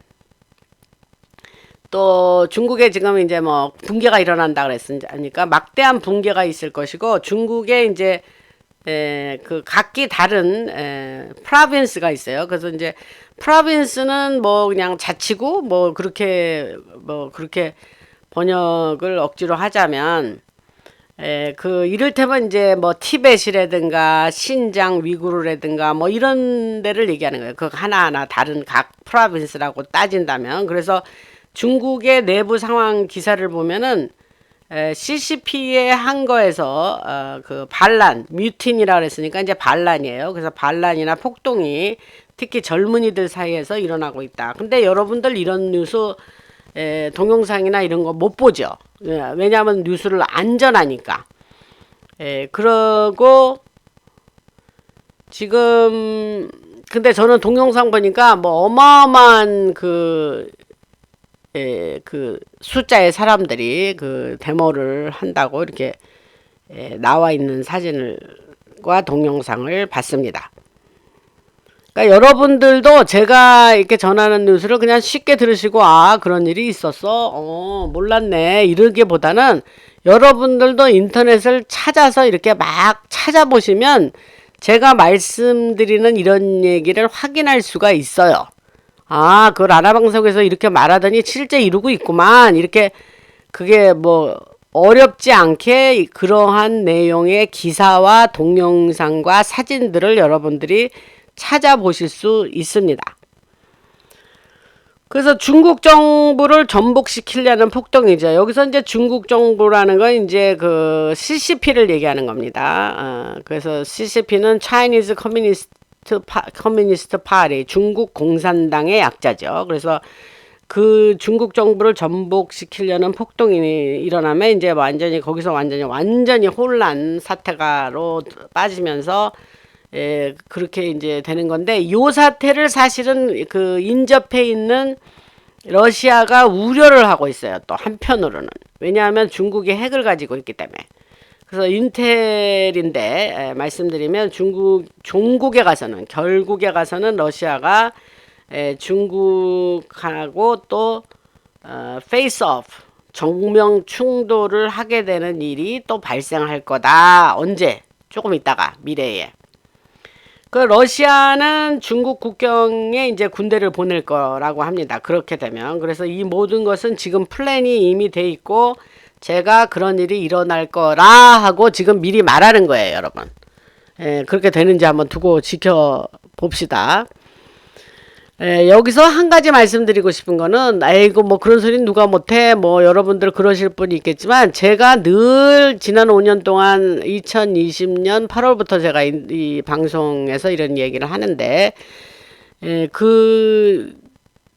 Speaker 1: 또 중국에 지금 이제 뭐 붕괴가 일어난다 그랬으니까 막대한 붕괴가 있을 것이고 중국에 이제 그 각기 다른 프로빈스가 있어요. 그래서 이제 프로빈스는 뭐 그냥 자치구 뭐 그렇게 번역을 억지로 하자면 그 이를테면 이제 뭐 티벳이라든가 신장 위구르라든가 뭐 이런 데를 얘기하는 거예요. 그 하나하나 다른 각 프로빈스라고 따진다면. 그래서 중국의 내부 상황 기사를 보면은 CCP의 한 거에서 그 반란, 뮤틴이라 그랬으니까 이제 반란이에요. 그래서 반란이나 폭동이 특히 젊은이들 사이에서 일어나고 있다. 근데 여러분들 이런 뉴스 동영상이나 이런 거 못 보죠. 왜냐하면 뉴스를 안전하니까. 그러고 지금 근데 저는 동영상 보니까 뭐 어마어마한 그 숫자의 사람들이 그 데모를 한다고 이렇게 나와 있는 사진과 동영상을 봤습니다. 그러니까 여러분들도 제가 이렇게 전하는 뉴스를 그냥 쉽게 들으시고 아 그런 일이 있었어 몰랐네 이러기보다는 여러분들도 인터넷을 찾아서 이렇게 막 찾아보시면 제가 말씀드리는 이런 얘기를 확인할 수가 있어요. 아, 그 라라방송에서 이렇게 말하더니 실제 이루고 있구만. 이렇게 그게 뭐 어렵지 않게 그러한 내용의 기사와 동영상과 사진들을 여러분들이 찾아보실 수 있습니다. 그래서 중국 정부를 전복시키려는 폭동이죠. 여기서 이제 중국 정부라는 건 이제 그 CCP를 얘기하는 겁니다. 그래서 CCP는 Chinese 커뮤니스트 파리, 중국 공산당의 약자죠. 그래서 그 중국 정부를 전복시키려는 폭동이 일어나면 이제 완전히 거기서 완전히 혼란 사태가로 빠지면서 그렇게 이제 되는 건데 요 사태를 사실은 그 인접해 있는 러시아가 우려를 하고 있어요. 또 한편으로는 왜냐하면 중국이 핵을 가지고 있기 때문에. 그래서 인텔인데 말씀드리면 종국에 가서는 결국에 가서는 러시아가 중국하고 또 페이스 오프 정면 충돌을 하게 되는 일이 또 발생할 거다. 언제? 조금 있다가 미래에. 그 러시아는 중국 국경에 이제 군대를 보낼 거라고 합니다. 그렇게 되면. 그래서 이 모든 것은 지금 플랜이 이미 돼 있고 제가 그런 일이 일어날 거라 하고 지금 미리 말하는 거예요, 여러분. 그렇게 되는지 한번 두고 지켜봅시다. 여기서 한 가지 말씀드리고 싶은 거는 아이고 뭐 그런 소리는 누가 못해 뭐 여러분들 그러실 분이 있겠지만 제가 늘 지난 5년 동안 2020년 8월부터 제가 이 방송에서 이런 얘기를 하는데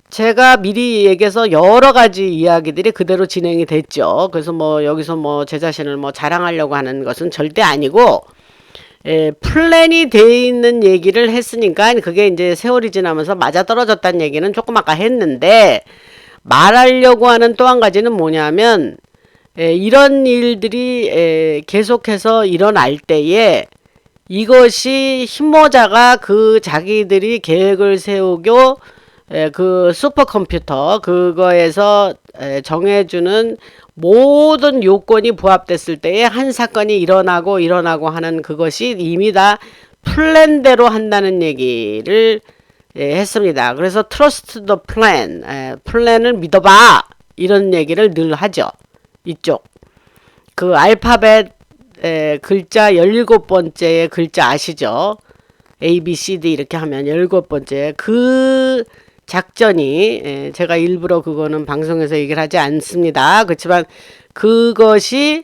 Speaker 1: 제가 미리 얘기해서 여러 가지 이야기들이 그대로 진행이 됐죠. 그래서 뭐 여기서 뭐 제 자신을 뭐 자랑하려고 하는 것은 절대 아니고 플랜이 돼 있는 얘기를 했으니까 그게 이제 세월이 지나면서 맞아떨어졌다는 얘기는 조금 아까 했는데 말하려고 하는 또 한 가지는 뭐냐면 이런 일들이 계속해서 일어날 때에 이것이 힘모자가 그 자기들이 계획을 세우고 그 슈퍼컴퓨터 그거에서 정해주는 모든 요건이 부합됐을 때에 한 사건이 일어나고 하는 그것이 이미 다 플랜대로 한다는 얘기를 했습니다. 그래서 trust the plan, 플랜을 믿어봐 이런 얘기를 늘 하죠. 이쪽 그 알파벳 글자 17번째의 글자 아시죠? A, B, C, D 이렇게 하면 17번째 그 작전이 제가 일부러 그거는 방송에서 얘기를 하지 않습니다. 그렇지만 그것이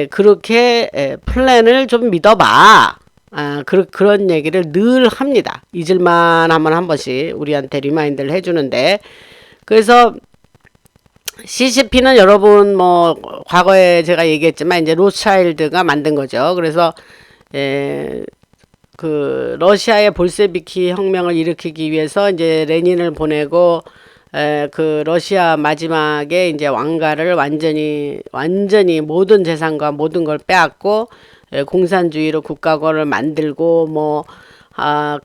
Speaker 1: 그렇게 플랜을 좀 믿어봐. 그런 얘기를 늘 합니다. 잊을만 하면 한 번씩 우리한테 리마인드를 해주는데 그래서 CCP는 여러분 뭐 과거에 제가 얘기했지만 이제 로스차일드가 만든 거죠. 그래서 그 러시아의 볼세비키 혁명을 일으키기 위해서 이제 레닌을 보내고 그 러시아 마지막에 이제 왕가를 완전히 모든 재산과 모든 걸 빼앗고 공산주의로 국가권을 만들고 뭐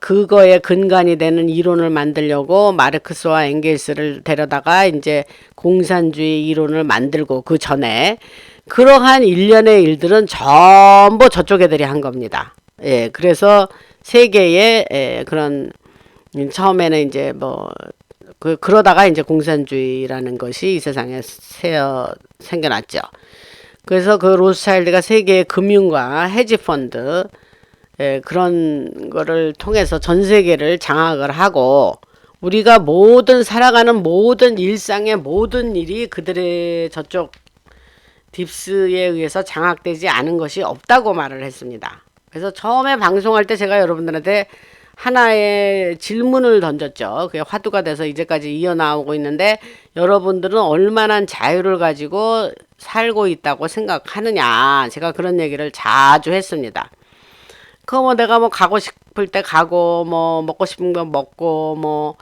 Speaker 1: 그거에 근간이 되는 이론을 만들려고 마르크스와 엥겔스를 데려다가 이제 공산주의 이론을 만들고 그 전에 그러한 일련의 일들은 전부 저쪽 애들이 한 겁니다. 그래서 세계의 그런 처음에는 이제 뭐 그러다가 이제 공산주의라는 것이 이 세상에 생겨났죠. 그래서 그 로스차일드가 세계의 금융과 헤지펀드 그런 거를 통해서 전 세계를 장악을 하고 우리가 살아가는 모든 일상의 모든 일이 그들의 저쪽 딥스에 의해서 장악되지 않은 것이 없다고 말을 했습니다. 그래서 처음에 방송할 때 제가 여러분들한테 하나의 질문을 던졌죠. 그게 화두가 돼서 이제까지 이어나오고 있는데 여러분들은 얼마나 자유를 가지고 살고 있다고 생각하느냐. 제가 그런 얘기를 자주 했습니다. 뭐 내가 뭐 가고 싶을 때 가고 뭐 먹고 싶은 거 먹고 뭐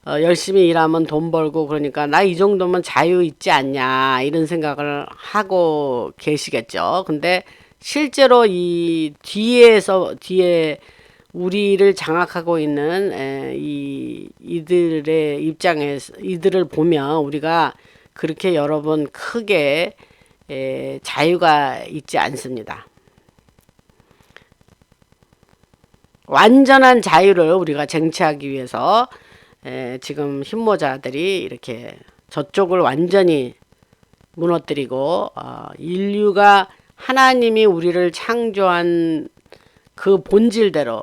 Speaker 1: 열심히 일하면 돈 벌고 그러니까 나 이 정도면 자유 있지 않냐 이런 생각을 하고 계시겠죠. 근데 실제로 이 뒤에 우리를 장악하고 있는 이들의 입장에서 이들을 보면 우리가 그렇게 여러분 크게 자유가 있지 않습니다. 완전한 자유를 우리가 쟁취하기 위해서 지금 힘모자들이 이렇게 저쪽을 완전히 무너뜨리고 인류가 하나님이 우리를 창조한 그 본질대로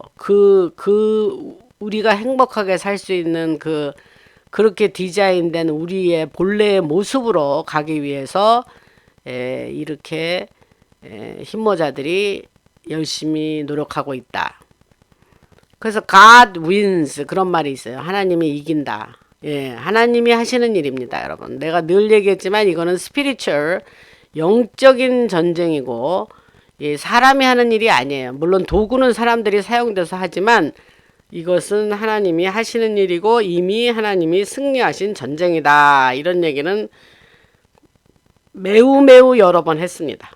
Speaker 1: 우리가 행복하게 살 수 있는 그렇게 디자인된 우리의 본래의 모습으로 가기 위해서 이렇게 힘모자들이 열심히 노력하고 있다. 그래서 God wins 그런 말이 있어요. 하나님이 이긴다. 하나님이 하시는 일입니다, 여러분. 내가 늘 얘기했지만 이거는 스피리추얼 영적인 전쟁이고 사람이 하는 일이 아니에요. 물론 도구는 사람들이 사용돼서 하지만 이것은 하나님이 하시는 일이고 이미 하나님이 승리하신 전쟁이다. 이런 얘기는 매우 여러 번 했습니다.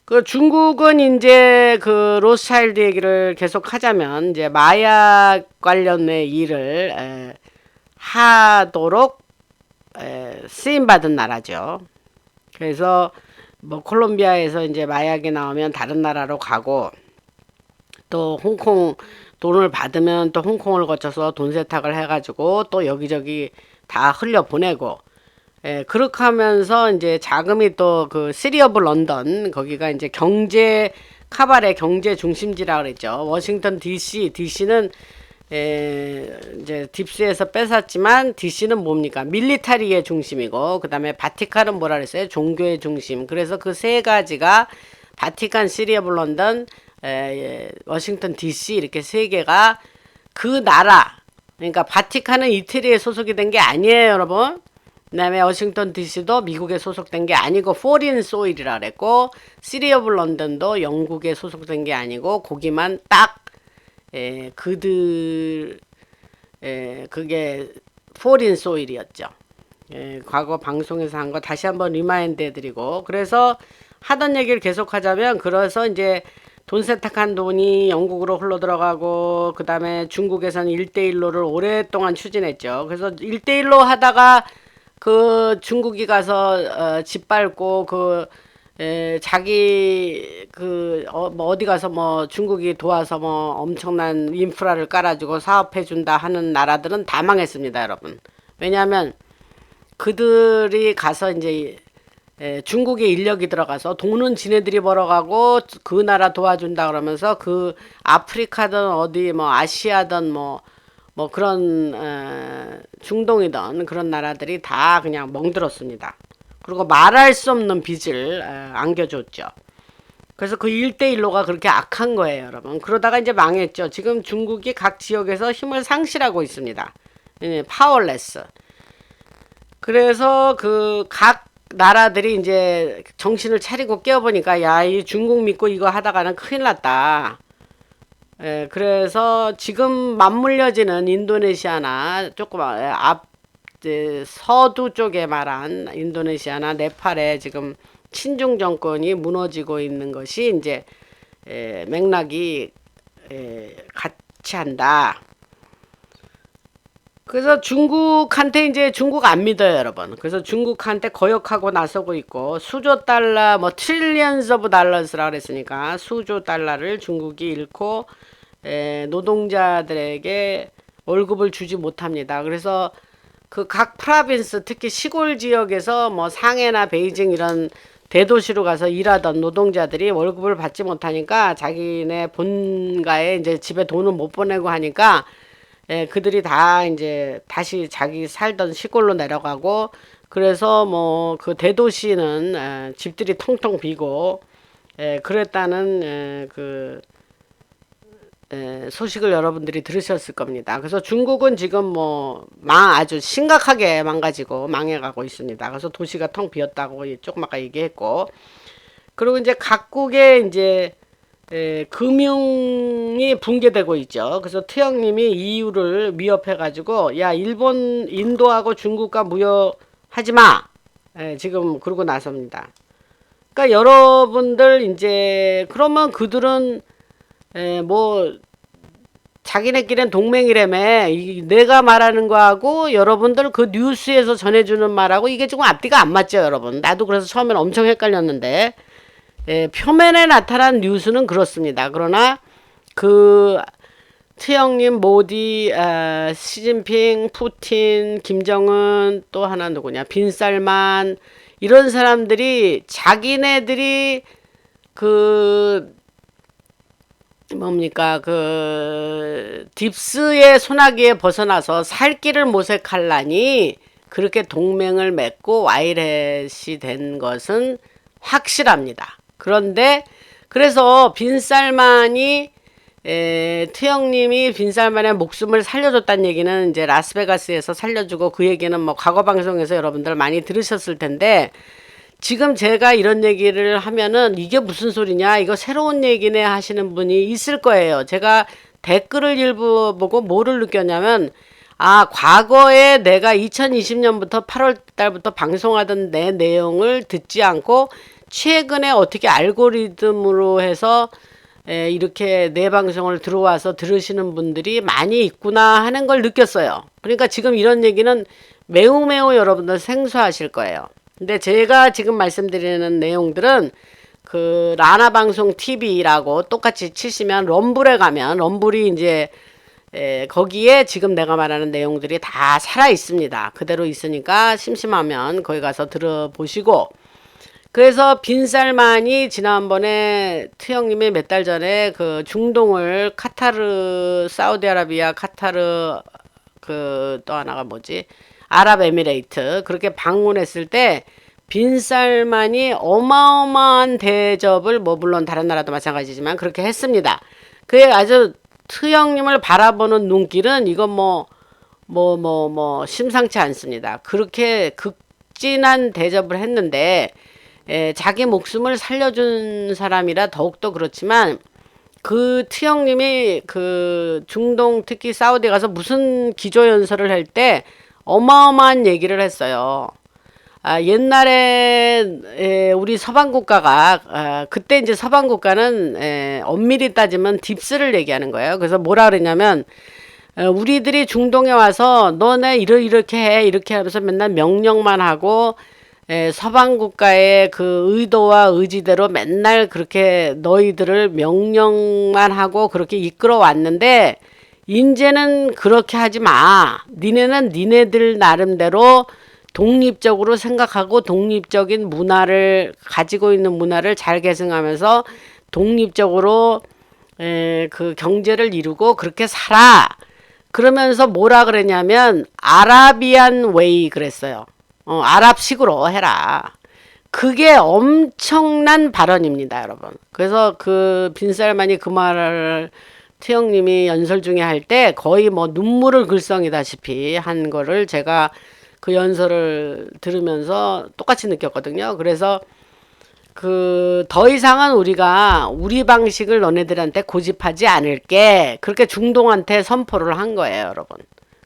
Speaker 1: 그 중국은 이제 그 로스차일드 얘기를 계속 하자면 이제 마약 관련의 일을 하도록 쓰임 받은 나라죠. 그래서 뭐 콜롬비아에서 이제 마약이 나오면 다른 나라로 가고 또 홍콩 돈을 받으면 또 홍콩을 거쳐서 돈 세탁을 해가지고 또 여기저기 다 흘려 보내고 그렇게 하면서 이제 자금이 또 그 시티 오브 런던 거기가 이제 카바레 경제 중심지라 그랬죠. 워싱턴 DC는 이제 딥스에서 뺏었지만 DC는 뭡니까? 밀리터리의 중심이고 그 다음에 바티칸은 뭐라 그랬어요? 종교의 중심. 그래서 그 세 가지가 바티칸, 시티 오브 런던, 워싱턴 DC 이렇게 세 개가 그 나라. 그러니까 바티칸은 이태리에 소속이 된 게 아니에요, 여러분. 그 다음에 워싱턴 DC도 미국에 소속된 게 아니고 포린 소일이라 그랬고 시티 오브 런던도 영국에 소속된 게 아니고 거기만 딱 그게 포린 소일이었죠. 과거 방송에서 한 거 다시 한번 리마인드 해드리고 그래서 하던 얘기를 계속 하자면 그래서 이제 돈 세탁한 돈이 영국으로 흘러 들어가고 그 다음에 중국에서는 1대1로를 오랫동안 추진했죠. 그래서 1대1로 하다가 그 중국이 가서 짓밟고 그 자기 뭐 어디 가서 뭐 중국이 도와서 뭐 엄청난 인프라를 깔아주고 사업해 준다 하는 나라들은 다 망했습니다, 여러분. 왜냐하면 그들이 가서 이제 중국의 인력이 들어가서 돈은 지네들이 벌어가고 그 나라 도와준다 그러면서 그 아프리카든 어디 뭐 아시아든 뭐 그런 중동이든 그런 나라들이 다 그냥 멍들었습니다. 그리고 말할 수 없는 빚을 안겨줬죠. 그래서 그 1대1로가 그렇게 악한 거예요, 여러분. 그러다가 이제 망했죠. 지금 중국이 각 지역에서 힘을 상실하고 있습니다. 파워레스. 그래서 그 각 나라들이 이제 정신을 차리고 깨어보니까 야, 이 중국 믿고 이거 하다가는 큰일 났다. 그래서 지금 맞물려지는 인도네시아나 조금 서두 쪽에 말한 인도네시아나 네팔에 지금 친중 정권이 무너지고 있는 것이 이제 맥락이 같이 한다. 그래서 중국한테 이제 중국 안 믿어요, 여러분. 그래서 중국한테 거역하고 나서고 있고 수조 달러 뭐 트릴리언스 오브 달러스라 그랬으니까 수조 달러를 중국이 잃고 노동자들에게 월급을 주지 못합니다. 그래서 그 각 프라빈스 특히 시골 지역에서 뭐 상해나 베이징 이런 대도시로 가서 일하던 노동자들이 월급을 받지 못하니까 자기네 본가에 이제 집에 돈을 못 보내고 하니까 그들이 다 이제 다시 자기 살던 시골로 내려가고 그래서 뭐 그 대도시는 집들이 텅텅 비고 그랬다는 그 소식을 여러분들이 들으셨을 겁니다. 그래서 중국은 지금 뭐 아주 심각하게 망가지고 망해가고 있습니다. 그래서 도시가 텅 비었다고 조금 아까 얘기했고, 그리고 이제 각국의 이제 금융이 붕괴되고 있죠. 그래서 트영님이 EU를 위협해가지고 야 일본, 인도하고 중국과 무역하지 마. 지금 그러고 나섭니다. 그러니까 여러분들 이제 그러면 그들은 뭐 자기네끼리는 동맹이라며 내가 말하는 거하고 여러분들 그 뉴스에서 전해주는 말하고 이게 조금 앞뒤가 안 맞죠, 여러분. 나도 그래서 처음엔 엄청 헷갈렸는데 표면에 나타난 뉴스는 그렇습니다. 그러나 그 트영님, 모디, 시진핑, 푸틴, 김정은, 또 하나 누구냐, 빈살만 이런 사람들이 자기네들이 그 뭡니까 그 딥스의 소나기에 벗어나서 살 길을 모색하려니 그렇게 동맹을 맺고 와이렛이 된 것은 확실합니다. 그런데 그래서 빈살만이 트영님이 빈살만의 목숨을 살려줬다는 얘기는 이제 라스베가스에서 살려주고 그 얘기는 뭐 과거 방송에서 여러분들 많이 들으셨을 텐데 지금 제가 이런 얘기를 하면은 이게 무슨 소리냐 이거 새로운 얘기네 하시는 분이 있을 거예요. 제가 댓글을 읽어보고 뭐를 느꼈냐면 과거에 내가 2020년부터 8월 달부터 방송하던 내 내용을 듣지 않고 최근에 어떻게 알고리즘으로 해서 이렇게 내 방송을 들어와서 들으시는 분들이 많이 있구나 하는 걸 느꼈어요. 그러니까 지금 이런 얘기는 매우 여러분들 생소하실 거예요. 근데 제가 지금 말씀드리는 내용들은 그 라나방송 TV라고 똑같이 치시면 럼블에 가면 럼블이 이제 거기에 지금 내가 말하는 내용들이 다 살아 있습니다. 그대로 있으니까 심심하면 거기 가서 들어보시고, 그래서 빈살만이 지난번에 트형님이 몇 달 전에 그 중동을 카타르, 사우디아라비아, 카타르 그 또 하나가 뭐지? 아랍에미레이트 그렇게 방문했을 때 빈살만이 어마어마한 대접을 뭐 물론 다른 나라도 마찬가지지만 그렇게 했습니다. 그게 아주 트형님을 바라보는 눈길은 이건 심상치 않습니다. 그렇게 극진한 대접을 했는데 자기 목숨을 살려준 사람이라 더욱더 그렇지만 그 트형님이 그 중동 특히 사우디 가서 무슨 기조연설을 할 때 어마어마한 얘기를 했어요. 옛날에 우리 서방 국가가 그때 이제 서방 국가는 엄밀히 따지면 딥스를 얘기하는 거예요. 그래서 뭐라 그러냐면 우리들이 중동에 와서 너네 이렇게 해 이렇게 하면서 맨날 명령만 하고 서방 국가의 그 의도와 의지대로 맨날 그렇게 너희들을 명령만 하고 그렇게 이끌어 왔는데 이제는 그렇게 하지 마. 니네는 니네들 나름대로 독립적으로 생각하고 독립적인 문화를 가지고 있는 문화를 잘 계승하면서 독립적으로 그 경제를 이루고 그렇게 살아. 그러면서 뭐라 그랬냐면 아라비안 웨이 그랬어요. 아랍식으로 해라. 그게 엄청난 발언입니다, 여러분. 그래서 그 빈살만이 그 말을 트형님이 연설 중에 할 때 거의 뭐 눈물을 글썽이다시피 한 거를 제가 그 연설을 들으면서 똑같이 느꼈거든요. 그래서 그 더 이상은 우리가 우리 방식을 너네들한테 고집하지 않을게 그렇게 중동한테 선포를 한 거예요, 여러분.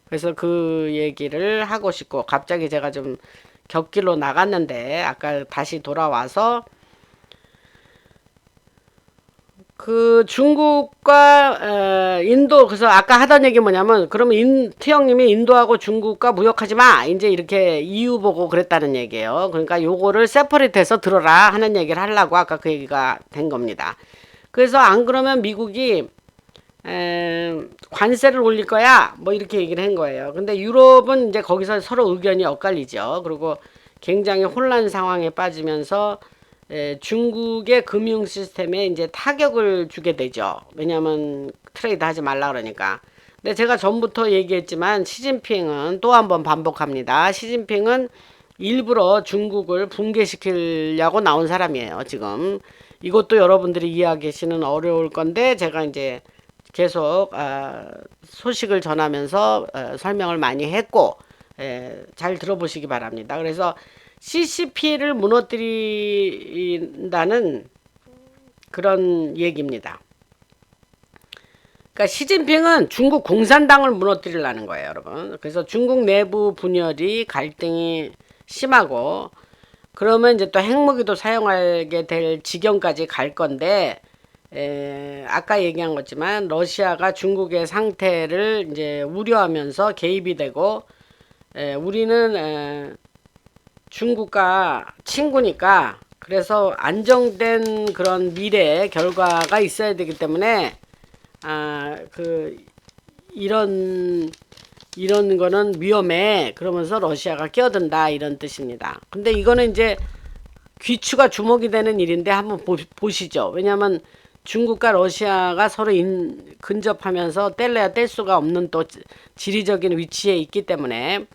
Speaker 1: 그래서 그 얘기를 하고 싶고 갑자기 제가 좀 곁길로 나갔는데 아까 다시 돌아와서 그 중국과 인도 그래서 아까 하던 얘기 뭐냐면 그러면 트형님이 인도하고 중국과 무역하지 마 이제 이렇게 이유 보고 그랬다는 얘기예요. 그러니까 요거를 세퍼레이트해서 들어라 하는 얘기를 하려고 아까 그 얘기가 된 겁니다. 그래서 안 그러면 미국이 관세를 올릴 거야 뭐 이렇게 얘기를 한 거예요. 근데 유럽은 이제 거기서 서로 의견이 엇갈리죠. 그리고 굉장히 혼란 상황에 빠지면서 중국의 금융 시스템에 이제 타격을 주게 되죠. 왜냐하면 트레이드 하지 말라 그러니까. 근데 제가 전부터 얘기했지만 시진핑은 또 한번 반복합니다. 시진핑은 일부러 중국을 붕괴시키려고 나온 사람이에요. 지금 이것도 여러분들이 이해하기는 어려울 건데 제가 이제 계속 소식을 전하면서 설명을 많이 했고 잘 들어보시기 바랍니다. 그래서 CCP를 무너뜨린다는 그런 얘기입니다. 그러니까 시진핑은 중국 공산당을 무너뜨리려는 거예요, 여러분. 그래서 중국 내부 분열이 갈등이 심하고 그러면 이제 또 핵무기도 사용하게 될 지경까지 갈 건데 아까 얘기한 거지만 러시아가 중국의 상태를 이제 우려하면서 개입이 되고 우리는 중국과 친구니까 그래서 안정된 그런 미래 결과가 있어야 되기 때문에 이런 거는 위험해 그러면서 러시아가 끼어든다 이런 뜻입니다. 근데 이거는 이제 귀추가 주목이 되는 일인데 한번 보시죠. 왜냐하면 중국과 러시아가 서로 근접하면서 뗄래야 뗄 수가 없는 또 지리적인 위치에 있기 때문에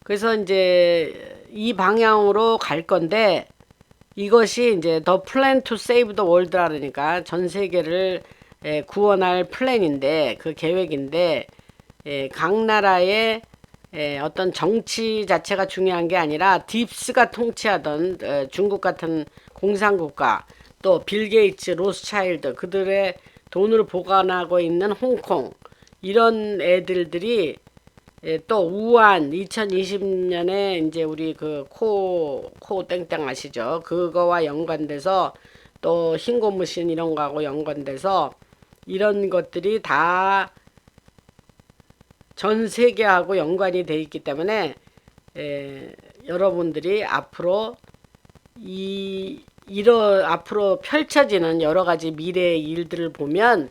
Speaker 1: 그래서 이제 이 방향으로 갈 건데 이것이 이제 더 플랜 투 세이브 더 월드라니까 전 세계를 구원할 플랜인데 그 계획인데 각 나라의 어떤 정치 자체가 중요한 게 아니라 딥스가 통치하던 중국 같은 공산국가 또 빌 게이츠, 로스차일드 그들의 돈을 보관하고 있는 홍콩 이런 애들들이 또 우한 2020년에 이제 우리 그 코 땡땡 아시죠? 그거와 연관돼서 또 흰고무신 이런 거하고 연관돼서 이런 것들이 다 전 세계하고 연관이 돼 있기 때문에 여러분들이 앞으로 앞으로 펼쳐지는 여러 가지 미래의 일들을 보면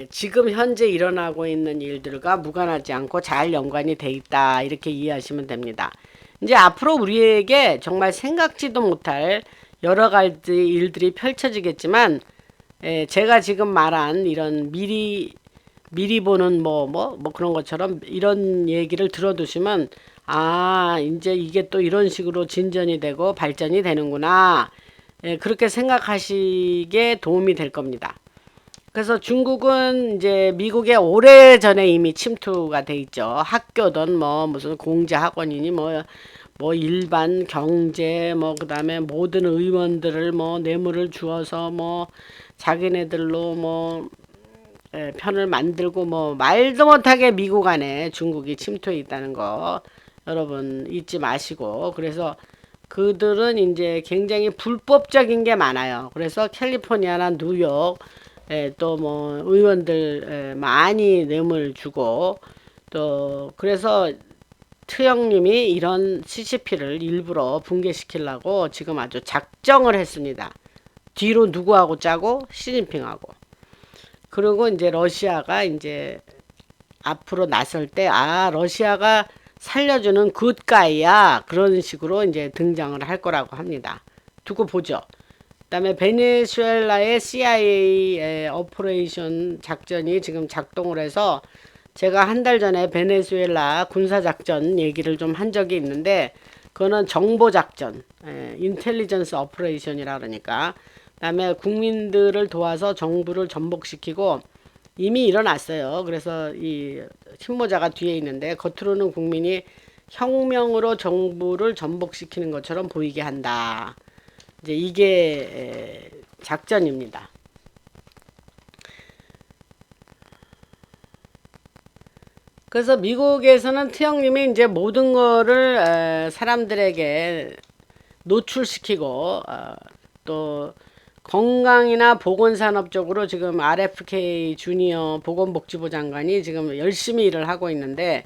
Speaker 1: 지금 현재 일어나고 있는 일들과 무관하지 않고 잘 연관이 돼 있다 이렇게 이해하시면 됩니다. 이제 앞으로 우리에게 정말 생각지도 못할 여러 가지 일들이 펼쳐지겠지만 제가 지금 말한 이런 미리 보는 뭐 그런 것처럼 이런 얘기를 들어두시면 이제 이게 또 이런 식으로 진전이 되고 발전이 되는구나 그렇게 생각하시기에 도움이 될 겁니다. 그래서 중국은 이제 미국에 오래전에 이미 침투가 돼 있죠. 학교든 뭐 무슨 공제 학원이니 뭐 일반 경제 뭐 그다음에 모든 의원들을 뭐 뇌물을 주어서 뭐 자기네들로 뭐 편을 만들고 뭐 말도 못하게 미국 안에 중국이 침투해 있다는 거 여러분 잊지 마시고 그래서 그들은 이제 굉장히 불법적인 게 많아요. 그래서 캘리포니아나 뉴욕 또 뭐 의원들 많이 뇌물 주고 또 그래서 트형님이 이런 CCP를 일부러 붕괴시키려고 지금 아주 작정을 했습니다. 뒤로 누구하고 짜고 시진핑하고. 그리고 이제 러시아가 이제 앞으로 나설 때, 아, 러시아가 살려주는 굿가이야. 그런 식으로 이제 등장을 할 거라고 합니다. 두고 보죠. 그다음에 베네수엘라의 CIA 오퍼레이션 작전이 지금 작동을 해서 제가 한 달 전에 베네수엘라 군사작전 얘기를 좀 한 적이 있는데 그거는 정보작전, 인텔리전스 오퍼레이션이라 그러니까 그다음에 국민들을 도와서 정부를 전복시키고 이미 일어났어요. 그래서 이 신모자가 뒤에 있는데 겉으로는 국민이 혁명으로 정부를 전복시키는 것처럼 보이게 한다. 이제 이게 작전입니다. 그래서 미국에서는 트형님이 이제 모든 거를 사람들에게 노출시키고 또 건강이나 보건산업 쪽으로 지금 RFK 주니어 보건복지부 장관이 지금 열심히 일을 하고 있는데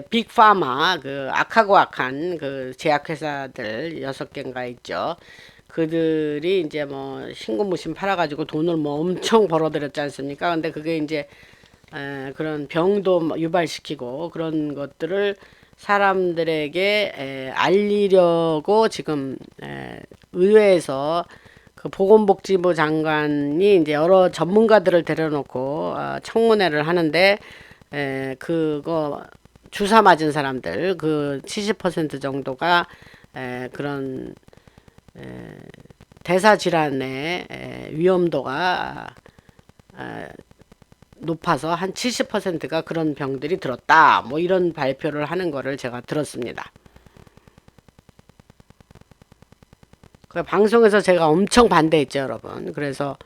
Speaker 1: 빅파마 그 악하고 악한 그 제약회사들 6개인가 있죠. 그들이 이제 뭐 신고무신 팔아가지고 돈을 뭐 엄청 벌어들였지 않습니까? 근데 그게 이제 그런 병도 유발시키고 그런 것들을 사람들에게 알리려고 지금 의회에서 그 보건복지부 장관이 이제 여러 전문가들을 데려놓고 청문회를 하는데 그거 주사 맞은 사람들 그 70% 정도가 그런 대사 질환의 위험도가 높아서 한 70%가 그런 병들이 들었다. 뭐 이런 발표를 하는 거를 제가 들었습니다. 그 방송에서 제가 엄청 반대했죠, 여러분. 그래서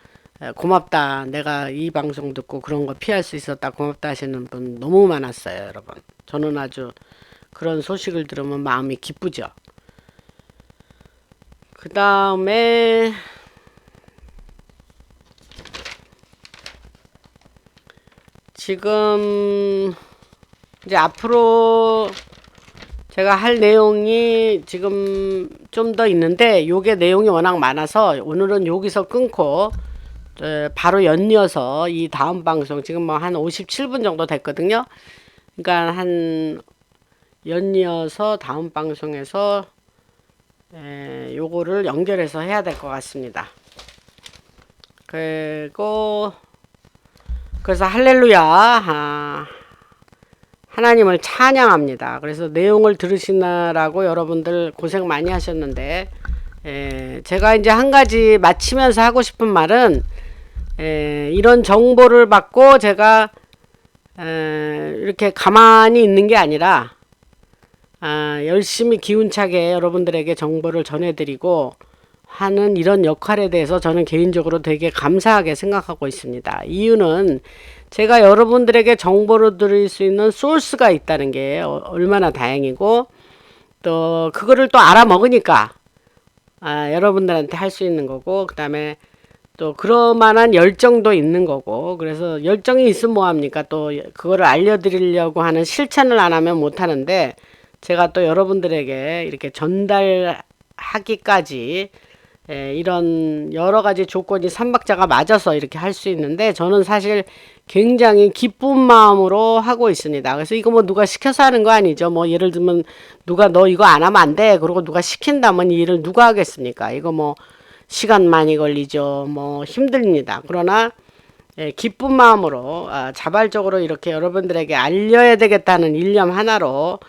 Speaker 1: 고맙다. 내가 이 방송 듣고 그런 거 피할 수 있었다. 고맙다 하시는 분 너무 많았어요, 여러분. 저는 아주 그런 소식을 들으면 마음이 기쁘죠. 그 다음에 지금 이제 앞으로 제가 할 내용이 지금 좀 더 있는데 요게 내용이 워낙 많아서 오늘은 여기서 끊고 바로 연이어서 이 다음 방송 지금 뭐 한 57분 정도 됐거든요. 그러니까 한 연이어서 다음 방송에서 요거를 연결해서 해야 될 것 같습니다. 그리고 그래서 할렐루야 하나님을 찬양합니다. 그래서 내용을 들으시느라고 여러분들 고생 많이 하셨는데 제가 이제 한 가지 마치면서 하고 싶은 말은 이런 정보를 받고 제가 이렇게 가만히 있는 게 아니라 열심히 기운차게 여러분들에게 정보를 전해드리고 하는 이런 역할에 대해서 저는 개인적으로 되게 감사하게 생각하고 있습니다. 이유는 제가 여러분들에게 정보를 드릴 수 있는 소스가 있다는 게 얼마나 다행이고 또 그거를 또 알아먹으니까 여러분들한테 할 수 있는 거고 그 다음에 또 그럴만한 열정도 있는 거고 그래서 열정이 있으면 뭐합니까? 또 그거를 알려드리려고 하는 실천을 안 하면 못하는데 제가 또 여러분들에게 이렇게 전달하기까지 이런 여러 가지 조건이 삼박자가 맞아서 이렇게 할 수 있는데 저는 사실 굉장히 기쁜 마음으로 하고 있습니다. 그래서 이거 뭐 누가 시켜서 하는 거 아니죠. 뭐 예를 들면 누가 너 이거 안 하면 안 돼. 그러고 누가 시킨다면 이 일을 누가 하겠습니까? 이거 뭐 시간 많이 걸리죠. 뭐 힘듭니다. 그러나 기쁜 마음으로 자발적으로 이렇게 여러분들에게 알려야 되겠다는 일념 하나로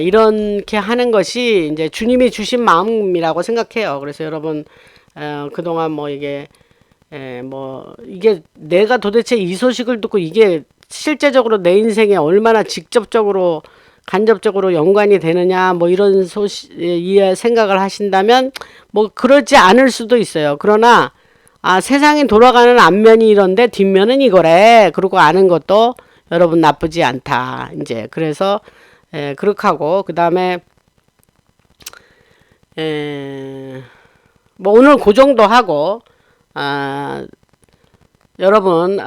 Speaker 1: 이렇게 하는 것이 이제 주님이 주신 마음이라고 생각해요. 그래서 여러분 그동안 뭐 이게 뭐 이게 내가 도대체 이 소식을 듣고 이게 실제적으로 내 인생에 얼마나 직접적으로 간접적으로 연관이 되느냐 뭐 이런 생각을 하신다면 뭐 그렇지 않을 수도 있어요. 그러나 세상이 돌아가는 앞면이 이런데 뒷면은 이거래. 그러고 아는 것도 여러분 나쁘지 않다. 이제 그래서 그렇게 하고 그 다음에 뭐 오늘 그 정도 하고 여러분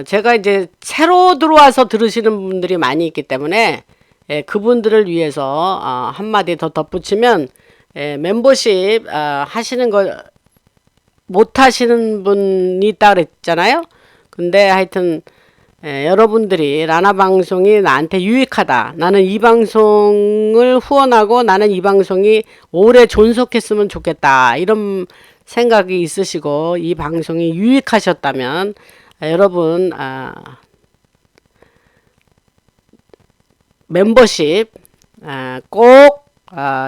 Speaker 1: 제가 이제 새로 들어와서 들으시는 분들이 많이 있기 때문에 그분들을 위해서 한마디 더 덧붙이면 멤버십 하시는 거 못 하시는 분이 있다 그랬잖아요. 근데 하여튼 여러분들이 라나 방송이 나한테 유익하다. 나는 이 방송을 후원하고 나는 이 방송이 오래 존속했으면 좋겠다. 이런 생각이 있으시고 이 방송이 유익하셨다면 여러분 멤버십 꼭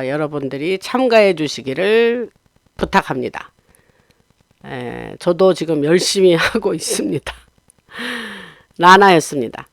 Speaker 1: 여러분들이 참가해 주시기를 부탁합니다. 저도 지금 열심히 하고 있습니다. 라나였습니다.